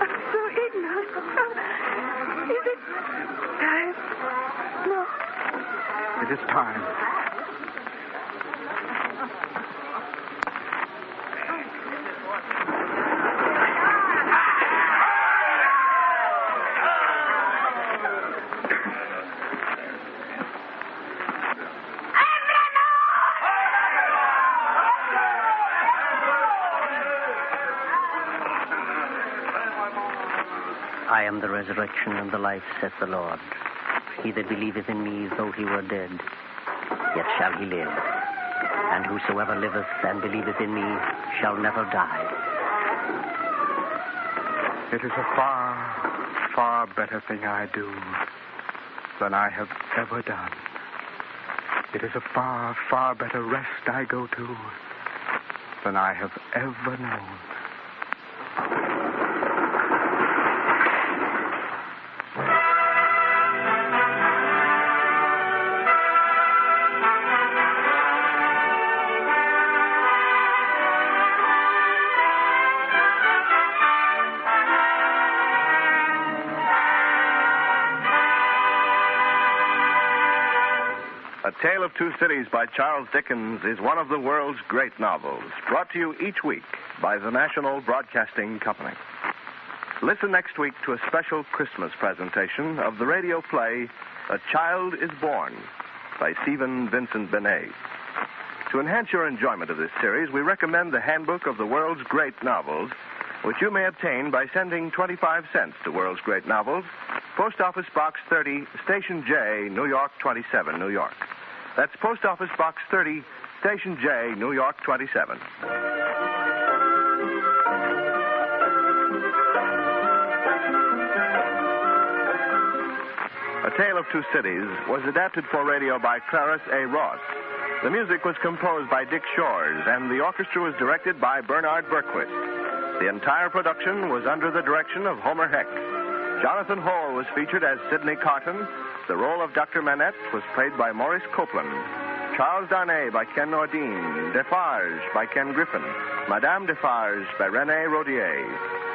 I'm so ignorant. Is it time? No. It is time. I am the resurrection and the life, saith the Lord. He that believeth in me, though he were dead, yet shall he live. And whosoever liveth and believeth in me shall never die. It is a far, far better thing I do than I have ever done. It is a far, far better rest I go to than I have ever known. A Tale of Two Cities by Charles Dickens is one of the world's great novels, brought to you each week by the National Broadcasting Company. Listen next week to a special Christmas presentation of the radio play A Child is Born by Stephen Vincent Benet. To enhance your enjoyment of this series, we recommend the Handbook of the World's Great Novels, which you may obtain by sending 25 cents to World's Great Novels, Post Office Box 30, Station J, New York 27, New York. That's Post Office Box 30, Station J, New York 27. A Tale of Two Cities was adapted for radio by Clarence A. Ross. The music was composed by Dick Shores, and the orchestra was directed by Bernard Berquist. The entire production was under the direction of Homer Heck. Jonathan Hall was featured as Sydney Carton. The role of Dr. Manette was played by Maurice Copeland. Charles Darnay by Ken Nordine. Defarge by Ken Griffin. Madame Defarge by René Rodier.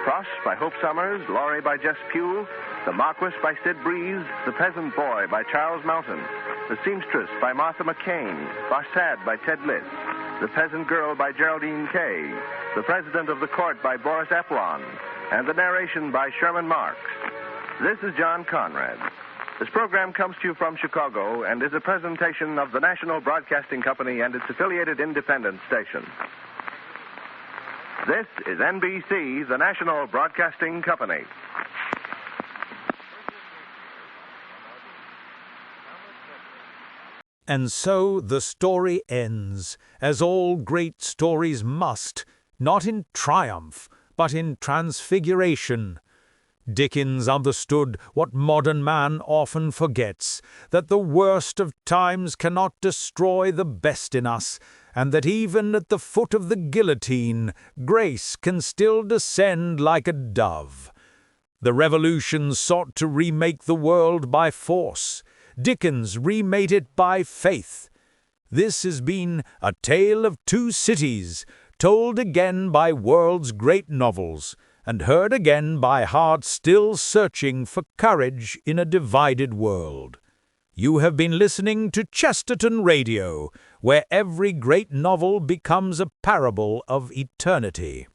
Pross by Hope Summers. Laurie by Jess Pugh. The Marquis by Sid Breeze. The Peasant Boy by Charles Mountain. The Seamstress by Martha McCain, Farsad by Ted Liss, The Peasant Girl by Geraldine Kay, The President of the Court by Boris Eplon, and the narration by Sherman Marks. This is John Conrad. This program comes to you from Chicago and is a presentation of the National Broadcasting Company and its affiliated independent station. This is NBC, the National Broadcasting Company. And so the story ends, as all great stories must, not in triumph, but in transfiguration. Dickens understood what modern man often forgets, that the worst of times cannot destroy the best in us, and that even at the foot of the guillotine, grace can still descend like a dove. The Revolution sought to remake the world by force. Dickens remade it by faith. This has been A Tale of Two Cities, told again by world's great novels, and heard again by hearts still searching for courage in a divided world. You have been listening to Chesterton Radio, where every great novel becomes a parable of eternity.